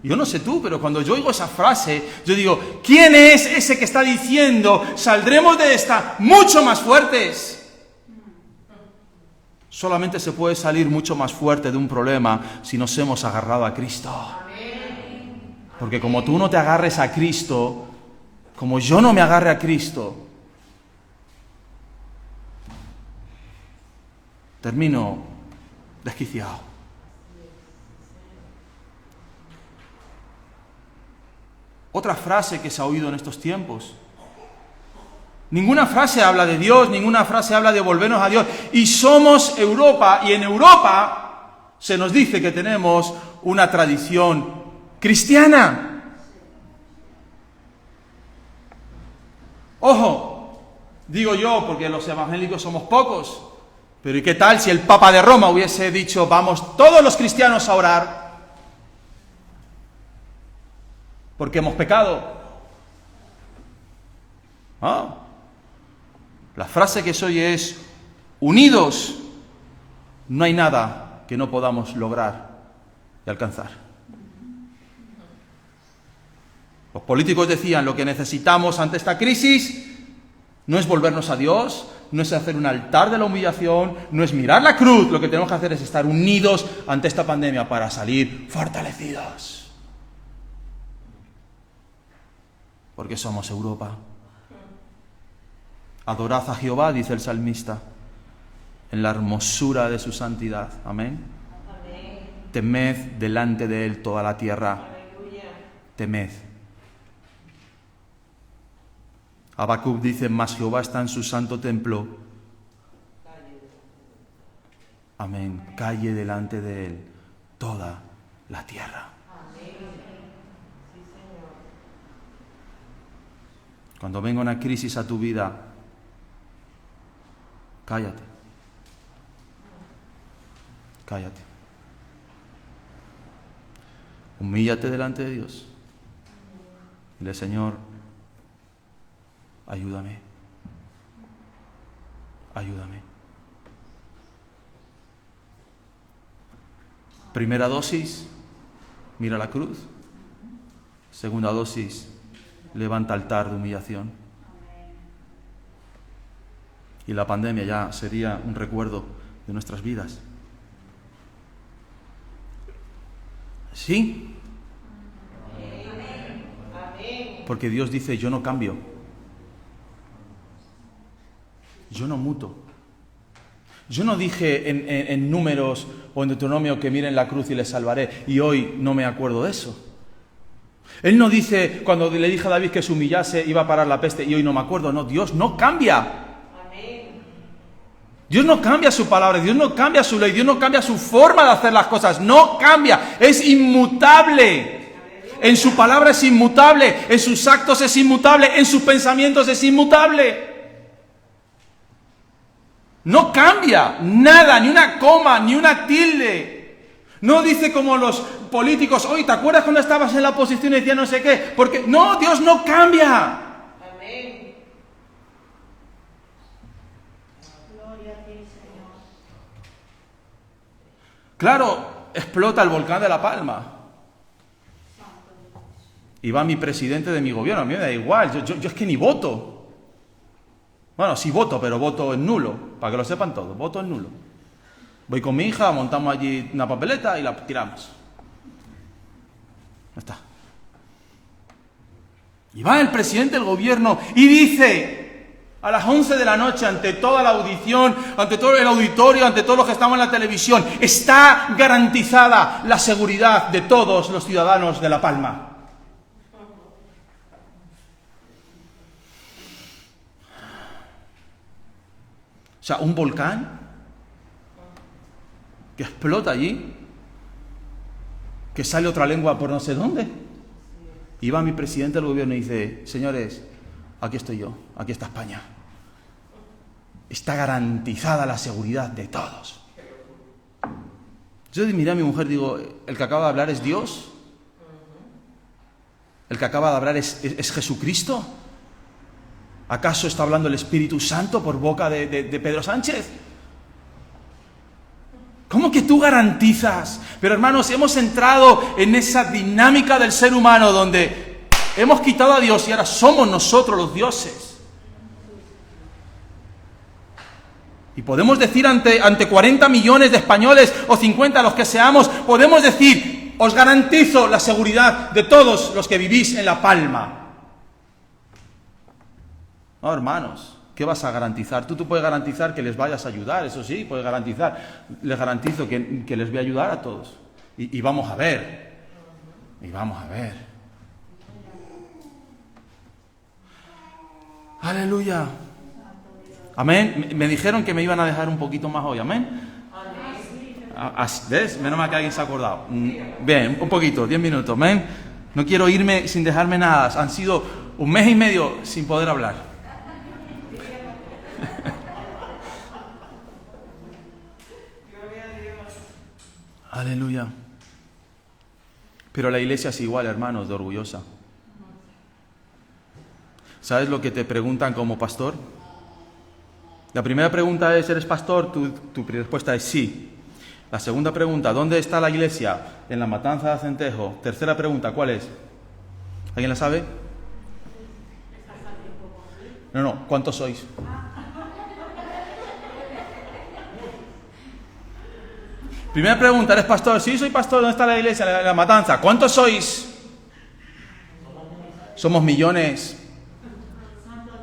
Yo no sé tú, pero cuando yo oigo esa frase, yo digo, ¿quién es ese que está diciendo saldremos de esta mucho más fuertes? Solamente se puede salir mucho más fuerte de un problema si nos hemos agarrado a Cristo. Porque como tú no te agarres a Cristo, como yo no me agarre a Cristo, termino desquiciado. Otra frase que se ha oído en estos tiempos. Ninguna frase habla de Dios, ninguna frase habla de volvernos a Dios. Y somos Europa, y en Europa se nos dice que tenemos una tradición cristiana. Ojo, digo yo, porque los evangélicos somos pocos, pero ¿y qué tal si el Papa de Roma hubiese dicho, vamos todos los cristianos a orar porque hemos pecado? La frase que se oye es, unidos no hay nada que no podamos lograr y alcanzar. Los políticos decían, lo que necesitamos ante esta crisis no es volvernos a Dios, no es hacer un altar de la humillación, no es mirar la cruz, lo que tenemos que hacer es estar unidos ante esta pandemia para salir fortalecidos. Porque somos Europa. Adorad a Jehová, dice el salmista, en la hermosura de su santidad. Amén. Amén. Temed delante de él toda la tierra. Aleluya. Temed. Habacuc dice, mas Jehová está en su santo templo. Amén. Calle delante de él toda la tierra. Cuando venga una crisis a tu vida, cállate. Cállate. Humíllate delante de Dios. Dile, Señor, ayúdame. ayúdame. Primera dosis, mira la cruz. Segunda dosis, levanta altar de humillación. Y la pandemia ya sería un recuerdo de nuestras vidas. ¿Sí? Porque Dios dice, yo no cambio. Yo no muto. Yo no dije en Números o en Deuteronomio que miren la cruz y les salvaré, y hoy no me acuerdo de eso. Él no dice, cuando le dije a David que se humillase, iba a parar la peste, y hoy no me acuerdo. No, Dios no cambia. Dios no cambia su palabra, Dios no cambia su ley, Dios no cambia su forma de hacer las cosas. No cambia, es inmutable. En su palabra es inmutable, en sus actos es inmutable, en sus pensamientos es inmutable. No cambia nada, ni una coma, ni una tilde. No dice como los políticos, oye, ¿te acuerdas cuando estabas en la oposición y decías no sé qué? Porque no, Dios no cambia. Amén. Claro, explota el volcán de La Palma. Y va mi presidente de mi gobierno, a mí me da igual, yo es que ni voto. Bueno, sí voto, pero voto en nulo, para que lo sepan todos, voto en nulo. Voy con mi hija, montamos allí una papeleta y la tiramos. Ya está. Y va el presidente del gobierno y dice, a las 11 de la noche, ante toda la audición, ante todo el auditorio, ante todos los que estamos en la televisión, está garantizada la seguridad de todos los ciudadanos de La Palma. O sea, un volcán que explota allí, que sale otra lengua por no sé dónde. Y va mi presidente del gobierno y dice, señores, aquí estoy yo, aquí está España. Está garantizada la seguridad de todos. Yo miré a mi mujer y digo, ¿el que acaba de hablar es Dios? ¿El que acaba de hablar es Jesucristo? ¿Acaso está hablando el Espíritu Santo por boca de Pedro Sánchez? ¿Cómo que tú garantizas? Pero hermanos, hemos entrado en esa dinámica del ser humano donde hemos quitado a Dios y ahora somos nosotros los dioses. Y podemos decir ante 40 millones de españoles o 50, los que seamos, podemos decir, os garantizo la seguridad de todos los que vivís en La Palma. No, hermanos, ¿qué vas a garantizar? Tú puedes garantizar que les vayas a ayudar, eso sí, puedes garantizar. Les garantizo que les voy a ayudar a todos. Y vamos a ver. Y vamos a ver. Aleluya. Amén. Me dijeron que me iban a dejar un poquito más hoy. Amén. ¿Ves? Menos mal que alguien se ha acordado. Bien, un poquito, 10 minutos. Amén. No quiero irme sin dejarme nada. Han sido 1 mes y medio sin poder hablar. Aleluya. Pero la iglesia es igual, hermanos, de orgullosa. ¿Sabes lo que te preguntan como pastor? La primera pregunta es, ¿eres pastor? Tu respuesta es sí. La segunda pregunta, ¿dónde está la iglesia? En la Matanza de Acentejo. Tercera pregunta, ¿cuál es? ¿Alguien la sabe? No, ¿cuántos sois? Primera pregunta, ¿eres pastor? Sí, soy pastor. ¿Dónde está la iglesia? En la Matanza. ¿Cuántos sois? Somos millones.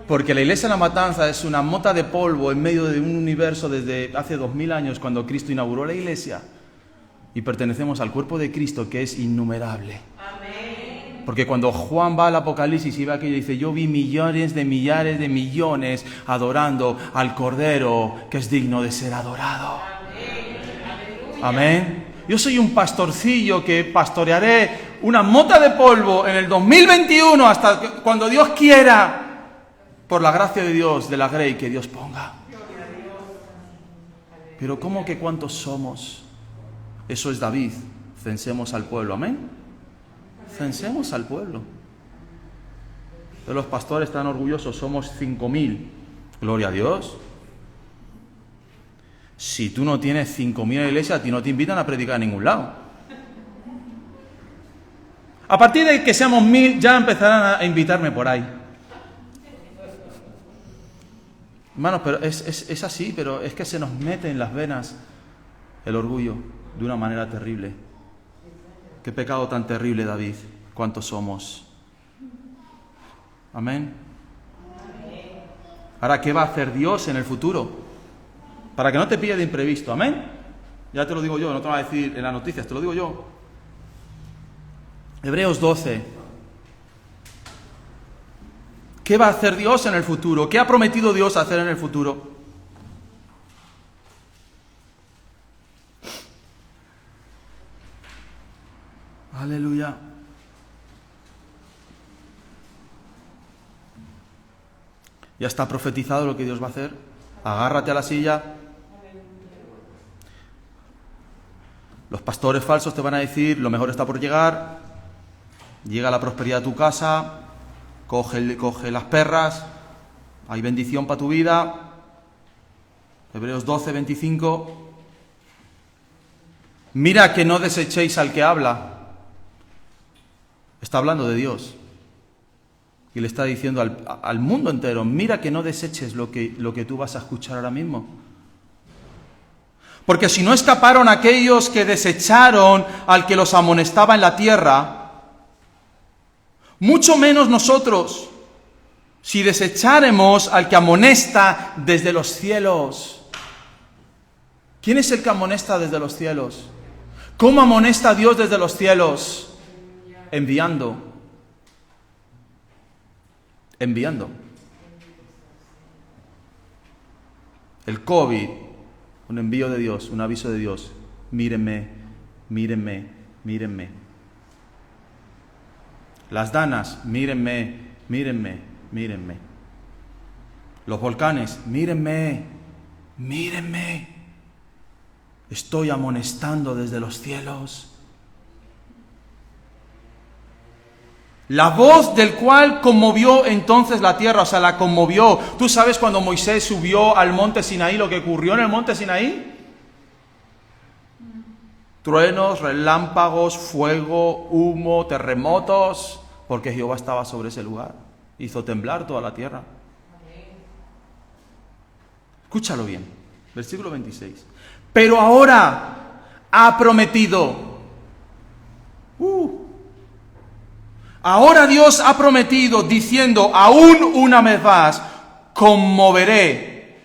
Porque la iglesia de La Matanza es una mota de polvo en medio de un universo desde hace 2000 años, cuando Cristo inauguró la iglesia. Y pertenecemos al cuerpo de Cristo, que es innumerable. Amén. Porque cuando Juan va al Apocalipsis y ve aquello, dice, yo vi millares de millares de millones adorando al Cordero, que es digno de ser adorado. Amén. Yo soy un pastorcillo que pastorearé una mota de polvo en el 2021 hasta cuando Dios quiera, por la gracia de Dios, de la grey que Dios ponga. Pero ¿cómo que cuántos somos? Eso es David. Censemos al pueblo. Amén. Censemos al pueblo. De los pastores tan orgullosos, somos 5.000. Gloria a Dios. Si tú no tienes 5.000 en la iglesia, a ti no te invitan a predicar a ningún lado. A partir de que seamos 1.000, ya empezarán a invitarme por ahí. Hermanos, pero es así, pero es que se nos mete en las venas el orgullo de una manera terrible. Qué pecado tan terrible, David, cuántos somos. Amén. Ahora, ¿qué va a hacer Dios en el futuro? Para que no te pille de imprevisto, amén. Ya te lo digo yo, no te lo voy a decir en las noticias, te lo digo yo. Hebreos 12. ¿Qué va a hacer Dios en el futuro? ¿Qué ha prometido Dios hacer en el futuro? Aleluya. Ya está profetizado lo que Dios va a hacer. Agárrate a la silla. Los pastores falsos te van a decir, lo mejor está por llegar. Llega la prosperidad a tu casa. Coge las perras. Hay bendición para tu vida. Hebreos 12, 25. Mira que no desechéis al que habla. Está hablando de Dios. Y le está diciendo al mundo entero, mira que no deseches lo que tú vas a escuchar ahora mismo. Porque si no escaparon aquellos que desecharon al que los amonestaba en la tierra, mucho menos nosotros, si desecháremos al que amonesta desde los cielos. ¿Quién es el que amonesta desde los cielos? ¿Cómo amonesta Dios desde los cielos? Enviando. El COVID, un envío de Dios, un aviso de Dios. Mírenme, mírenme, mírenme. Las danas, mírenme, mírenme, mírenme. Los volcanes, mírenme, mírenme. Estoy amonestando desde los cielos. La voz del cual conmovió entonces la tierra, o sea, la conmovió. ¿Tú sabes cuando Moisés subió al monte Sinaí lo que ocurrió en el monte Sinaí? Truenos, relámpagos, fuego, humo, terremotos, porque Jehová estaba sobre ese lugar. Hizo temblar toda la tierra. Escúchalo bien, versículo 26. Pero ahora ha prometido. Ahora Dios ha prometido diciendo, aún una vez más, conmoveré,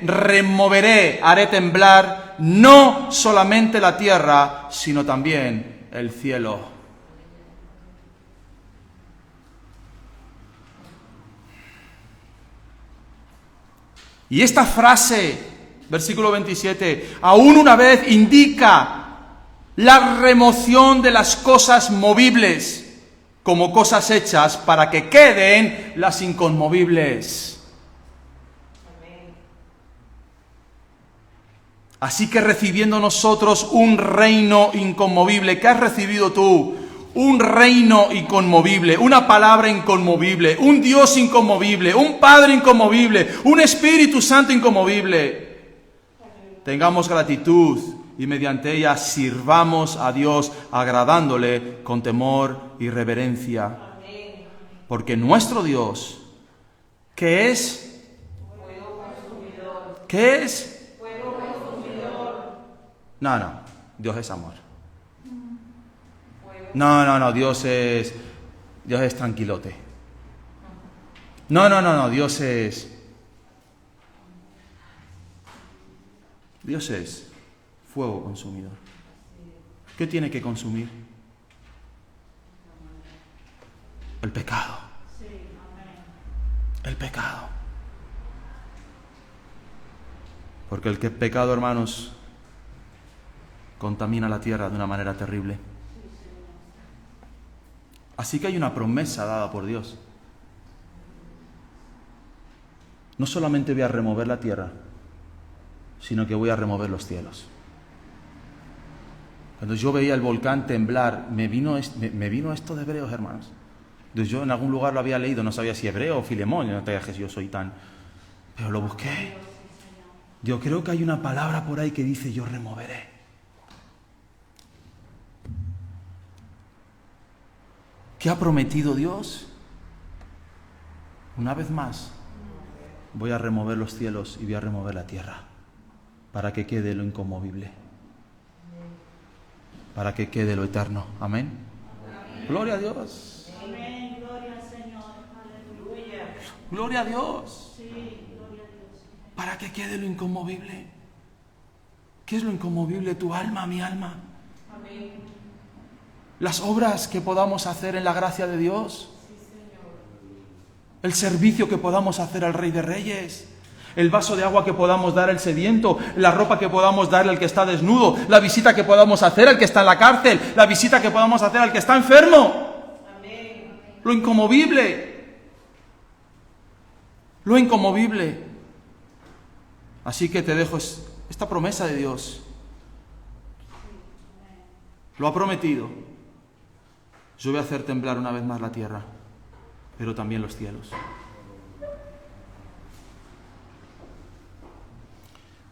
removeré, haré temblar no solamente la tierra, sino también el cielo. Y esta frase, versículo 27, aún una vez indica la remoción de las cosas movibles como cosas hechas para que queden las inconmovibles. Así que recibiendo nosotros un reino inconmovible, ¿qué has recibido tú? Un reino inconmovible, una palabra inconmovible, un Dios inconmovible, un Padre inconmovible, un Espíritu Santo inconmovible. Tengamos gratitud y mediante ella sirvamos a Dios agradándole con temor y reverencia. Porque nuestro Dios, ¿qué es? ¿Qué es? No, Dios es amor. No, Dios es tranquilote. No, Dios es fuego consumidor. ¿Qué tiene que consumir? El pecado. El pecado. Porque el pecado, hermanos, contamina la tierra de una manera terrible. Así que hay una promesa dada por Dios. No solamente voy a remover la tierra, sino que voy a remover los cielos. Cuando yo veía el volcán temblar, me vino esto de Hebreos, hermanos. Entonces yo en algún lugar lo había leído, no sabía si Hebreo o Filemón, yo no sabía que yo soy tan... Pero lo busqué. Yo creo que hay una palabra por ahí que dice yo removeré. ¿Qué ha prometido Dios? Una vez más, voy a remover los cielos y voy a remover la tierra para que quede lo inconmovible, para que quede lo eterno. Amén. Gloria a Dios. Amén, gloria al Señor, aleluya. Gloria a Dios. Sí, gloria a Dios. Para que quede lo inconmovible. ¿Qué es lo inconmovible? Tu alma, mi alma. Amén. Las obras que podamos hacer en la gracia de Dios. El servicio que podamos hacer al Rey de Reyes. El vaso de agua que podamos dar al sediento, la ropa que podamos darle al que está desnudo, la visita que podamos hacer al que está en la cárcel, la visita que podamos hacer al que está enfermo. Amén. Lo inconmovible. Lo inconmovible. Así que te dejo esta promesa de Dios. Lo ha prometido. Yo voy a hacer temblar una vez más la tierra, pero también los cielos.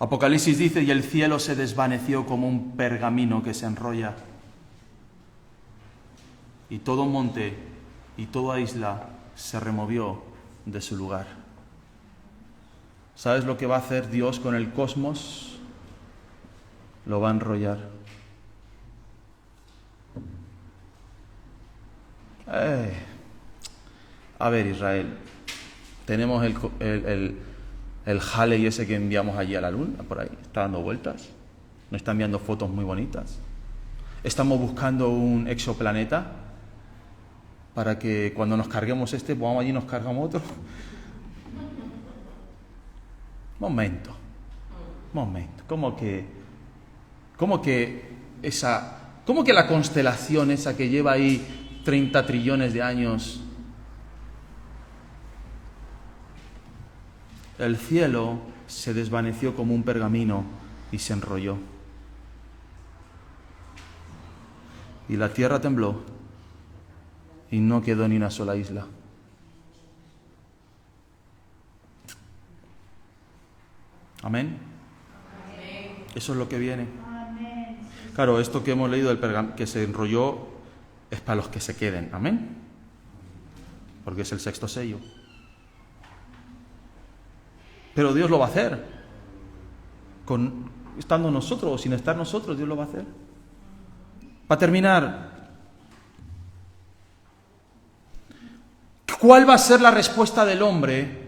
Apocalipsis dice, y el cielo se desvaneció como un pergamino que se enrolla. Y todo monte y toda isla se removió de su lugar. ¿Sabes lo que va a hacer Dios con el cosmos? Lo va a enrollar. A ver, Israel, tenemos el Halley ese que enviamos allí a la luna, por ahí, está dando vueltas, nos está enviando fotos muy bonitas. Estamos buscando un exoplaneta para que cuando nos carguemos pues vamos allí y nos cargamos otro. Momento, ¿cómo que la constelación esa que lleva ahí 30 trillones de años? El cielo se desvaneció como un pergamino y se enrolló. Y la tierra tembló y no quedó ni una sola isla. Amén. Eso es lo que viene. Claro, esto que hemos leído del pergamino que se enrolló es para los que se queden. Amén. Porque es el sexto sello. Pero Dios lo va a hacer. Estando nosotros o sin estar nosotros, Dios lo va a hacer. Para terminar, ¿cuál va a ser la respuesta del hombre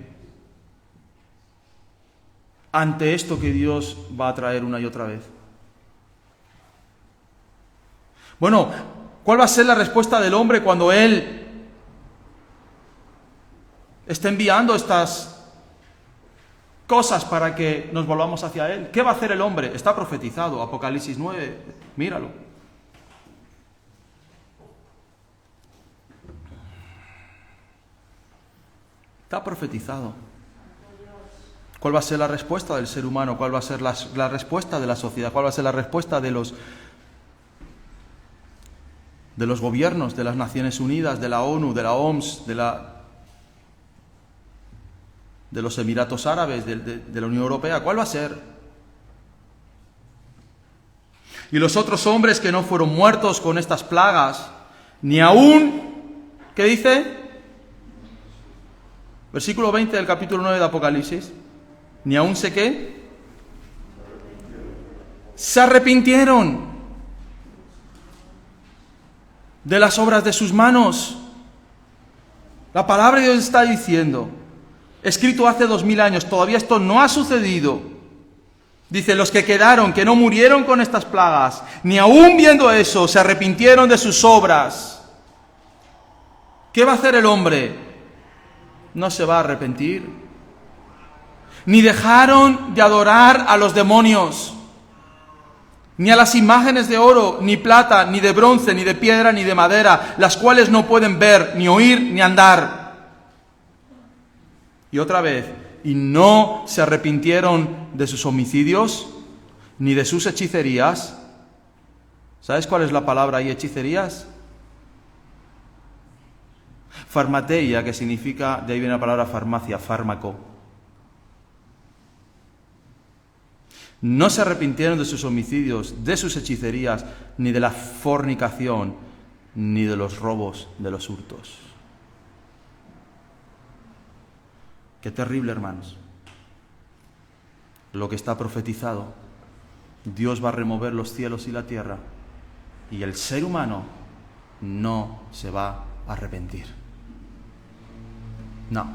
ante esto que Dios va a traer una y otra vez? Bueno, ¿cuál va a ser la respuesta del hombre cuando él esté enviando estas cosas para que nos volvamos hacia Él? ¿Qué va a hacer el hombre? Está profetizado, Apocalipsis 9, míralo. Está profetizado. ¿Cuál va a ser la respuesta del ser humano? ¿Cuál va a ser la respuesta de la sociedad? ¿Cuál va a ser la respuesta de los gobiernos, de las Naciones Unidas, de la ONU, de la OMS, de los Emiratos Árabes, de la Unión Europea? ¿Cuál va a ser? Y los otros hombres que no fueron muertos con estas plagas, ni aún, ¿qué dice? Versículo 20 del capítulo 9 de Apocalipsis. Ni aún sé qué. Se arrepintieron de las obras de sus manos. La palabra de Dios está diciendo, escrito hace 2000 años, todavía esto no ha sucedido. Dice, los que quedaron, que no murieron con estas plagas, ni aún viendo eso, se arrepintieron de sus obras. ¿Qué va a hacer el hombre? No se va a arrepentir. Ni dejaron de adorar a los demonios, ni a las imágenes de oro, ni plata, ni de bronce, ni de piedra, ni de madera, las cuales no pueden ver, ni oír, ni andar. Y otra vez, y no se arrepintieron de sus homicidios, ni de sus hechicerías. ¿Sabes cuál es la palabra ahí, hechicerías? Farmateia, que significa, de ahí viene la palabra farmacia, fármaco. No se arrepintieron de sus homicidios, de sus hechicerías, ni de la fornicación, ni de los robos, de los hurtos. Qué terrible, hermanos. Lo que está profetizado. Dios va a remover los cielos y la tierra, y el ser humano no se va a arrepentir. No.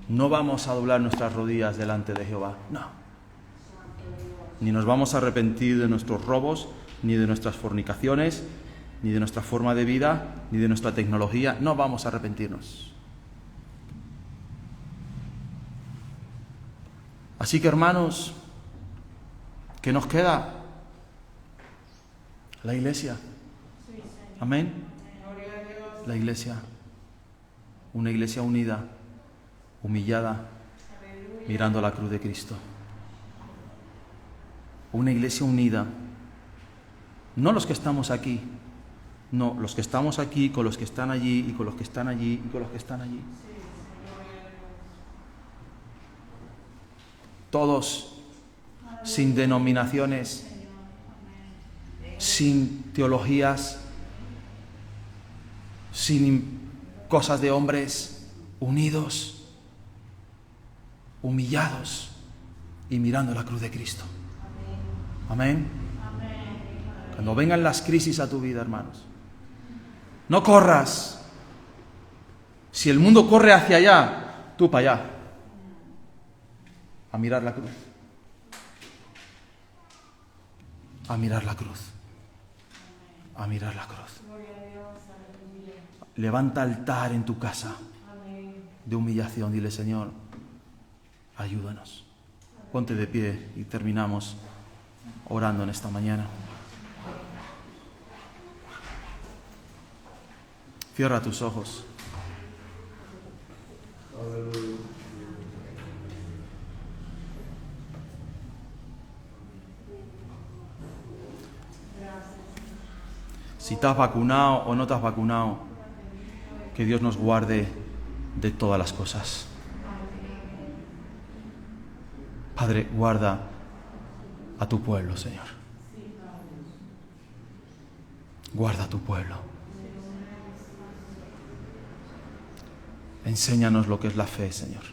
No vamos a doblar nuestras rodillas delante de Jehová. No. Ni nos vamos a arrepentir de nuestros robos, ni de nuestras fornicaciones, ni de nuestra forma de vida, ni de nuestra tecnología. No vamos a arrepentirnos. Así que, hermanos, ¿qué nos queda? La iglesia. Amén. La iglesia. Una iglesia unida, humillada, mirando la cruz de Cristo. Una iglesia unida. No los que estamos aquí. No, los que estamos aquí con los que están allí y con los que están allí y con los que están allí. Todos, sin denominaciones, sin teologías, sin cosas de hombres, unidos, humillados y mirando la cruz de Cristo. Amén. Cuando vengan las crisis a tu vida, hermanos, no corras. Si el mundo corre hacia allá, tú para allá, a mirar la cruz. A mirar la cruz. A mirar la cruz. Levanta altar en tu casa de humillación. Dile: Señor, ayúdanos. Ponte de pie y terminamos orando en esta mañana. Cierra tus ojos. Si te has vacunado o no te has vacunado, que Dios nos guarde de todas las cosas. Padre, guarda a tu pueblo, Señor. Guarda a tu pueblo. Enséñanos lo que es la fe, Señor.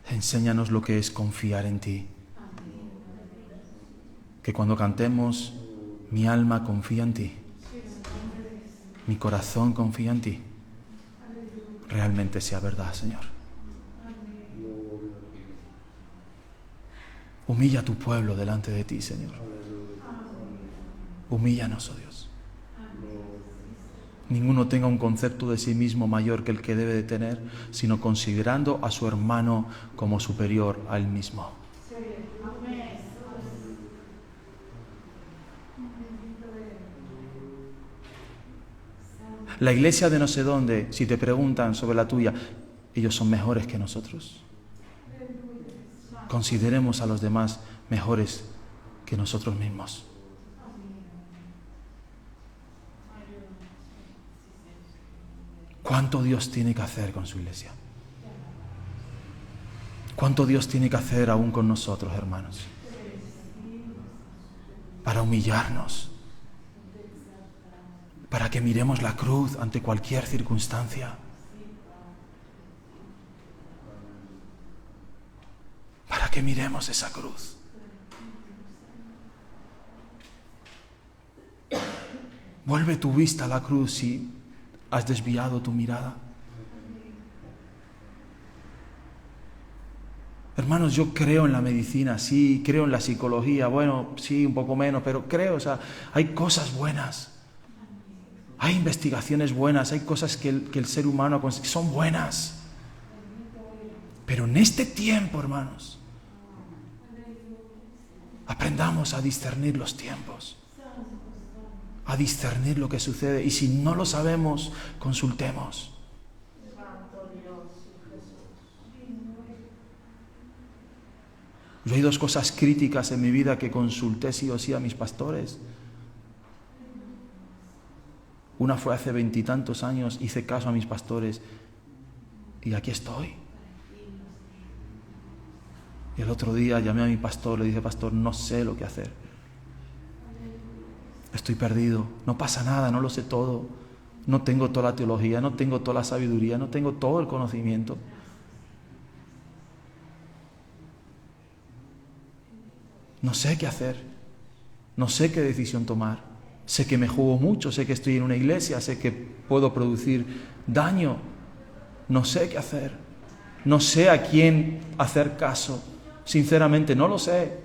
Enséñanos lo que es confiar en ti. Que cuando cantemos, mi alma confía en ti, mi corazón confía en ti, realmente sea verdad, Señor. Humilla a tu pueblo delante de ti, Señor. Humíllanos, oh Dios. Ninguno tenga un concepto de sí mismo mayor que el que debe de tener, sino considerando a su hermano como superior a él mismo. La iglesia de no sé dónde, si te preguntan sobre la tuya, ellos son mejores que nosotros. Consideremos a los demás mejores que nosotros mismos. ¿Cuánto Dios tiene que hacer con su iglesia? ¿Cuánto Dios tiene que hacer aún con nosotros, hermanos? Para humillarnos. Para que miremos la cruz ante cualquier circunstancia. Para que miremos esa cruz. Vuelve tu vista a la cruz si has desviado tu mirada. Hermanos, yo creo en la medicina, sí, creo en la psicología, bueno, sí, un poco menos, pero creo, hay cosas buenas. Hay investigaciones buenas, hay cosas que el ser humano son buenas. Pero en este tiempo, hermanos, aprendamos a discernir los tiempos, a discernir lo que sucede. Y si no lo sabemos, consultemos. Yo hay 2 cosas críticas en mi vida que consulté sí o sí a mis pastores. Una fue hace 20 y tantos años, hice caso a mis pastores y aquí estoy. Y el otro día llamé a mi pastor, le dije, pastor, no sé lo que hacer. Estoy perdido, no pasa nada, no lo sé todo. No tengo toda la teología, no tengo toda la sabiduría, no tengo todo el conocimiento. No sé qué hacer, no sé qué decisión tomar. Sé que me juego mucho, sé que estoy en una iglesia, sé que puedo producir daño. No sé qué hacer, no sé a quién hacer caso. Sinceramente, no lo sé.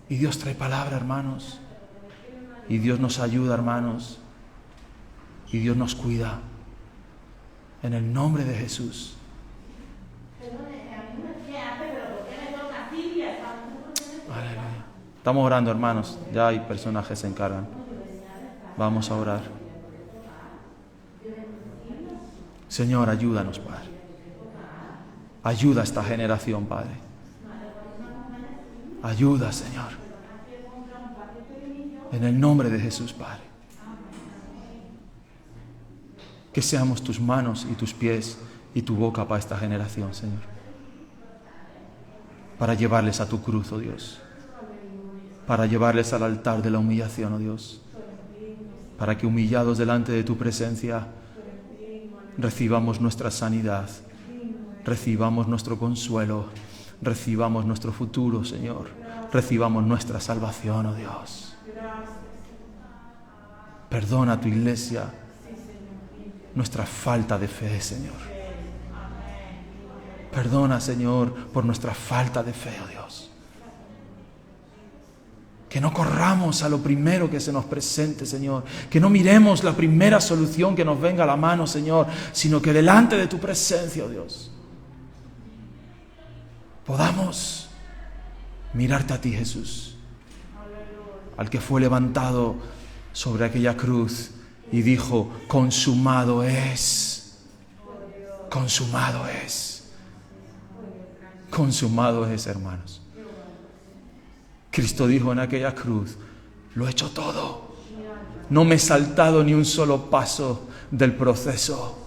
Y Dios trae palabra, hermanos. Y Dios nos ayuda, hermanos. Y Dios nos cuida. En el nombre de Jesús. Aleluya. Estamos orando, hermanos. Ya hay personas que se encargan. Vamos a orar. Señor, ayúdanos, Padre. Ayuda a esta generación, Padre. Ayuda, Señor. En el nombre de Jesús, Padre. Que seamos tus manos y tus pies y tu boca para esta generación, Señor. Para llevarles a tu cruz, oh Dios. Para llevarles al altar de la humillación, oh Dios. Para que humillados delante de tu presencia recibamos nuestra sanidad, recibamos nuestro consuelo, recibamos nuestro futuro, Señor. Recibamos nuestra salvación, oh Dios. Perdona a tu iglesia nuestra falta de fe, Señor. Perdona, Señor, por nuestra falta de fe, oh Dios. Que no corramos a lo primero que se nos presente, Señor. Que no miremos la primera solución que nos venga a la mano, Señor, sino que delante de tu presencia, oh Dios, podamos mirarte a ti, Jesús, al que fue levantado sobre aquella cruz y dijo, consumado es, consumado es, consumado es, hermanos. Cristo dijo en aquella cruz, lo he hecho todo. No me he saltado ni un solo paso del proceso.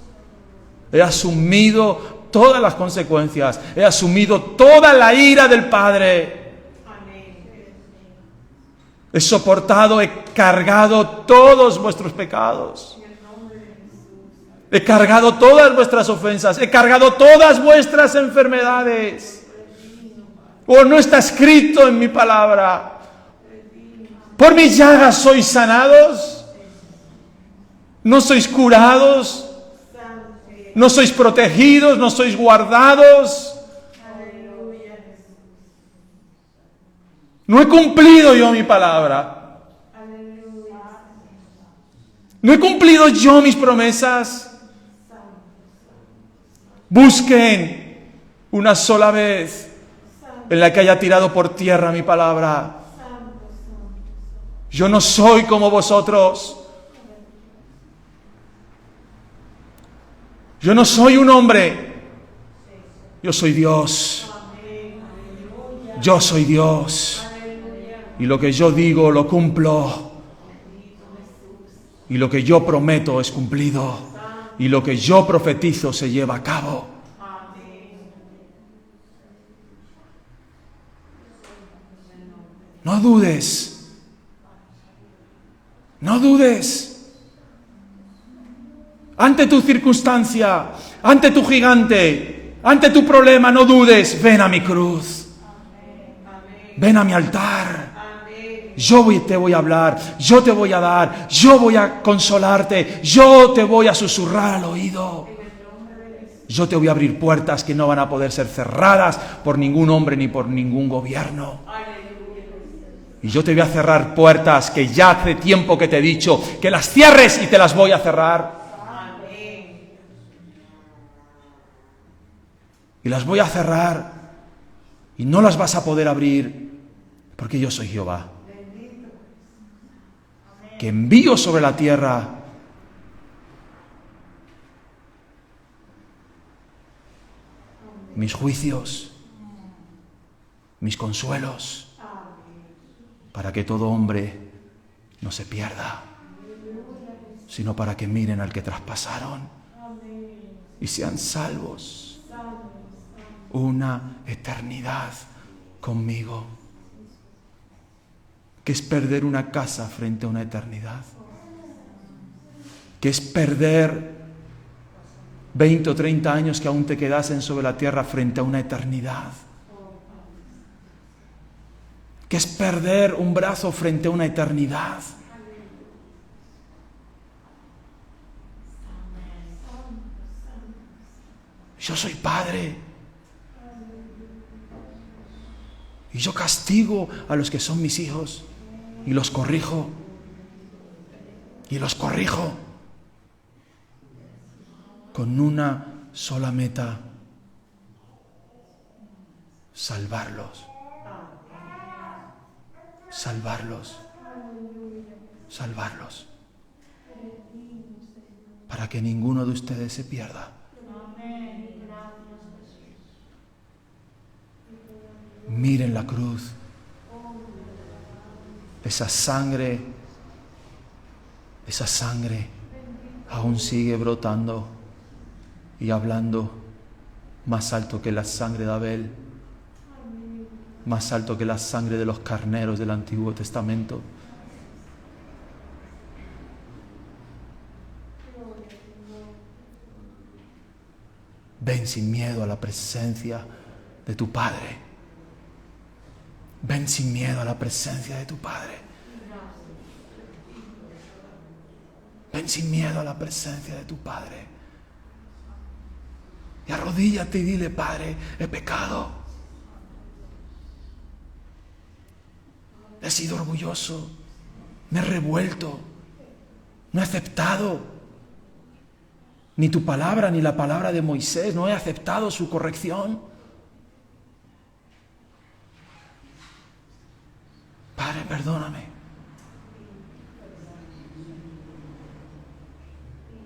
He asumido todas las consecuencias. He asumido toda la ira del Padre. He soportado, he cargado todos vuestros pecados. He cargado todas vuestras ofensas. He cargado todas vuestras enfermedades. ¿O no está escrito en mi palabra? ¿Por mis llagas sois sanados? ¿No sois curados? ¿No sois protegidos? ¿No sois guardados? ¿No he cumplido yo mi palabra? ¿No he cumplido yo mis promesas? Busquen una sola vez en la que haya tirado por tierra mi palabra. Yo no soy como vosotros. Yo no soy un hombre. Yo soy Dios. Yo soy Dios. Y lo que yo digo lo cumplo. Y lo que yo prometo es cumplido. Y lo que yo profetizo se lleva a cabo. No dudes. No dudes. Ante tu circunstancia, ante tu gigante, ante tu problema, no dudes. Ven a mi cruz. Ven a mi altar. Yo te voy a hablar, yo te voy a dar, yo voy a consolarte, yo te voy a susurrar al oído. Yo te voy a abrir puertas que no van a poder ser cerradas por ningún hombre ni por ningún gobierno. Y yo te voy a cerrar puertas que ya hace tiempo que te he dicho que las cierres y te las voy a cerrar. Y las voy a cerrar y no las vas a poder abrir porque yo soy Jehová, que envío sobre la tierra mis juicios, mis consuelos, para que todo hombre no se pierda, sino para que miren al que traspasaron. y sean salvos. Una eternidad conmigo. ¿Qué es perder una casa frente a una eternidad? ¿Qué es perder 20 o 30 años que aún te quedasen sobre la tierra frente a una eternidad? ¿Qué es perder un brazo frente a una eternidad? Yo soy padre y yo castigo a los que son mis hijos y los corrijo con una sola meta: salvarlos, para que ninguno de ustedes se pierda. Miren la cruz, esa sangre aún sigue brotando y hablando más alto que la sangre de Abel, más alto que la sangre de los carneros del Antiguo Testamento. Ven sin miedo a la presencia de tu Padre. Ven sin miedo a la presencia de tu Padre. Ven sin miedo a la presencia de tu Padre. Y arrodíllate y dile: Padre, he pecado. He sido orgulloso. Me he revuelto. No he aceptado ni tu palabra ni la palabra de Moisés. No he aceptado su corrección. Padre, perdóname.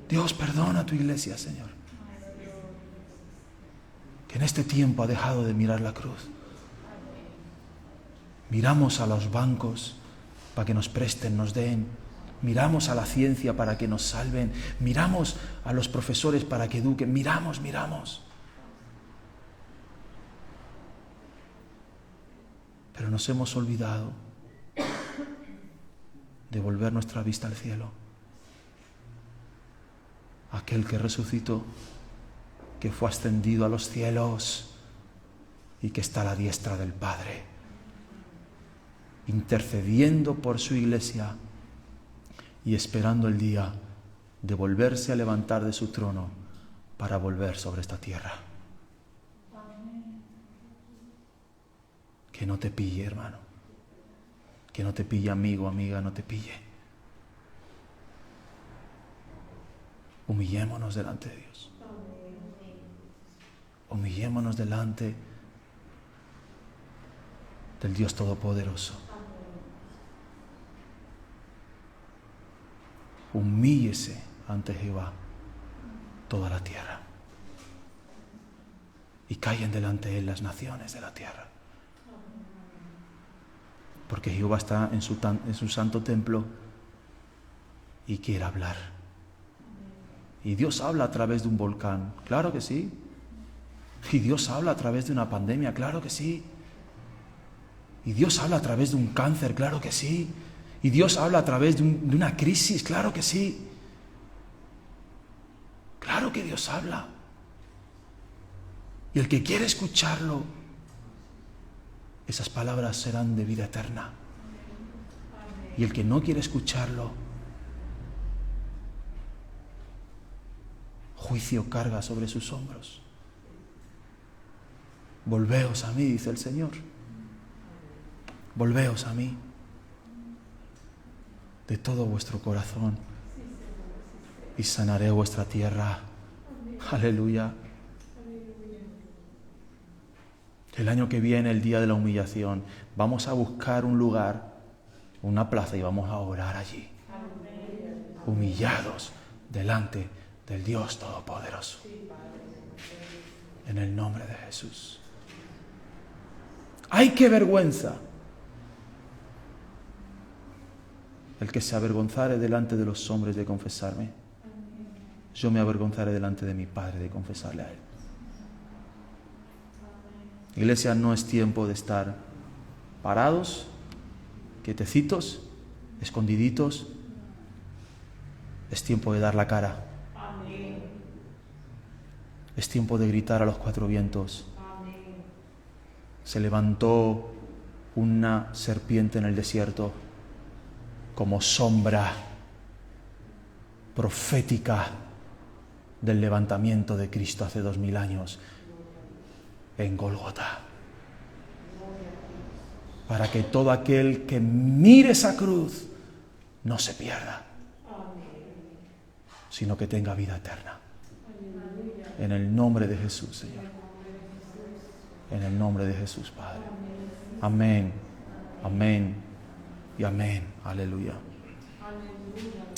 Dios, perdona a tu iglesia, Señor, que en este tiempo ha dejado de mirar la cruz. Miramos a los bancos para que nos presten, nos den. Miramos a la ciencia para que nos salven. Miramos a los profesores para que eduquen. Miramos. Pero nos hemos olvidado de volver nuestra vista al cielo. Aquel que resucitó, que fue ascendido a los cielos y que está a la diestra del Padre, intercediendo por su iglesia y esperando el día de volverse a levantar de su trono para volver sobre esta tierra. Que no te pille, hermano. Que no te pille, amigo, amiga, no te pille. Humillémonos delante de Dios. Humillémonos delante del Dios Todopoderoso. Humíllese ante Jehová toda la tierra. Y callen delante de él las naciones de la tierra. Porque Jehová está en su santo templo y quiere hablar. Y Dios habla a través de un volcán, claro que sí. Y Dios habla a través de una pandemia, claro que sí. Y Dios habla a través de un cáncer, claro que sí. Y Dios habla a través de una crisis, claro que sí. Claro que Dios habla. Y el que quiere escucharlo, esas palabras serán de vida eterna. Y el que no quiere escucharlo, juicio carga sobre sus hombros. Volveos a mí, dice el Señor. Volveos a mí de todo vuestro corazón y sanaré vuestra tierra. Aleluya. El año que viene, el día de la humillación, vamos a buscar un lugar, una plaza, y vamos a orar allí, humillados delante del Dios Todopoderoso, en el nombre de Jesús. ¡Ay, qué vergüenza! El que se avergonzare delante de los hombres de confesarme. yo me avergonzaré delante de mi Padre de confesarle a Él. Iglesia, no es tiempo de estar parados, quietecitos, escondiditos. Es tiempo de dar la cara. Amén. Es tiempo de gritar a los cuatro vientos. Amén. Se levantó una serpiente en el desierto como sombra profética del levantamiento de Cristo hace 2000 años en Golgota, para que todo aquel que mire esa cruz no se pierda, sino que tenga vida eterna. En el nombre de Jesús, Señor. En el nombre de Jesús, Padre. Amén, amén y amén. Aleluya. Aleluya.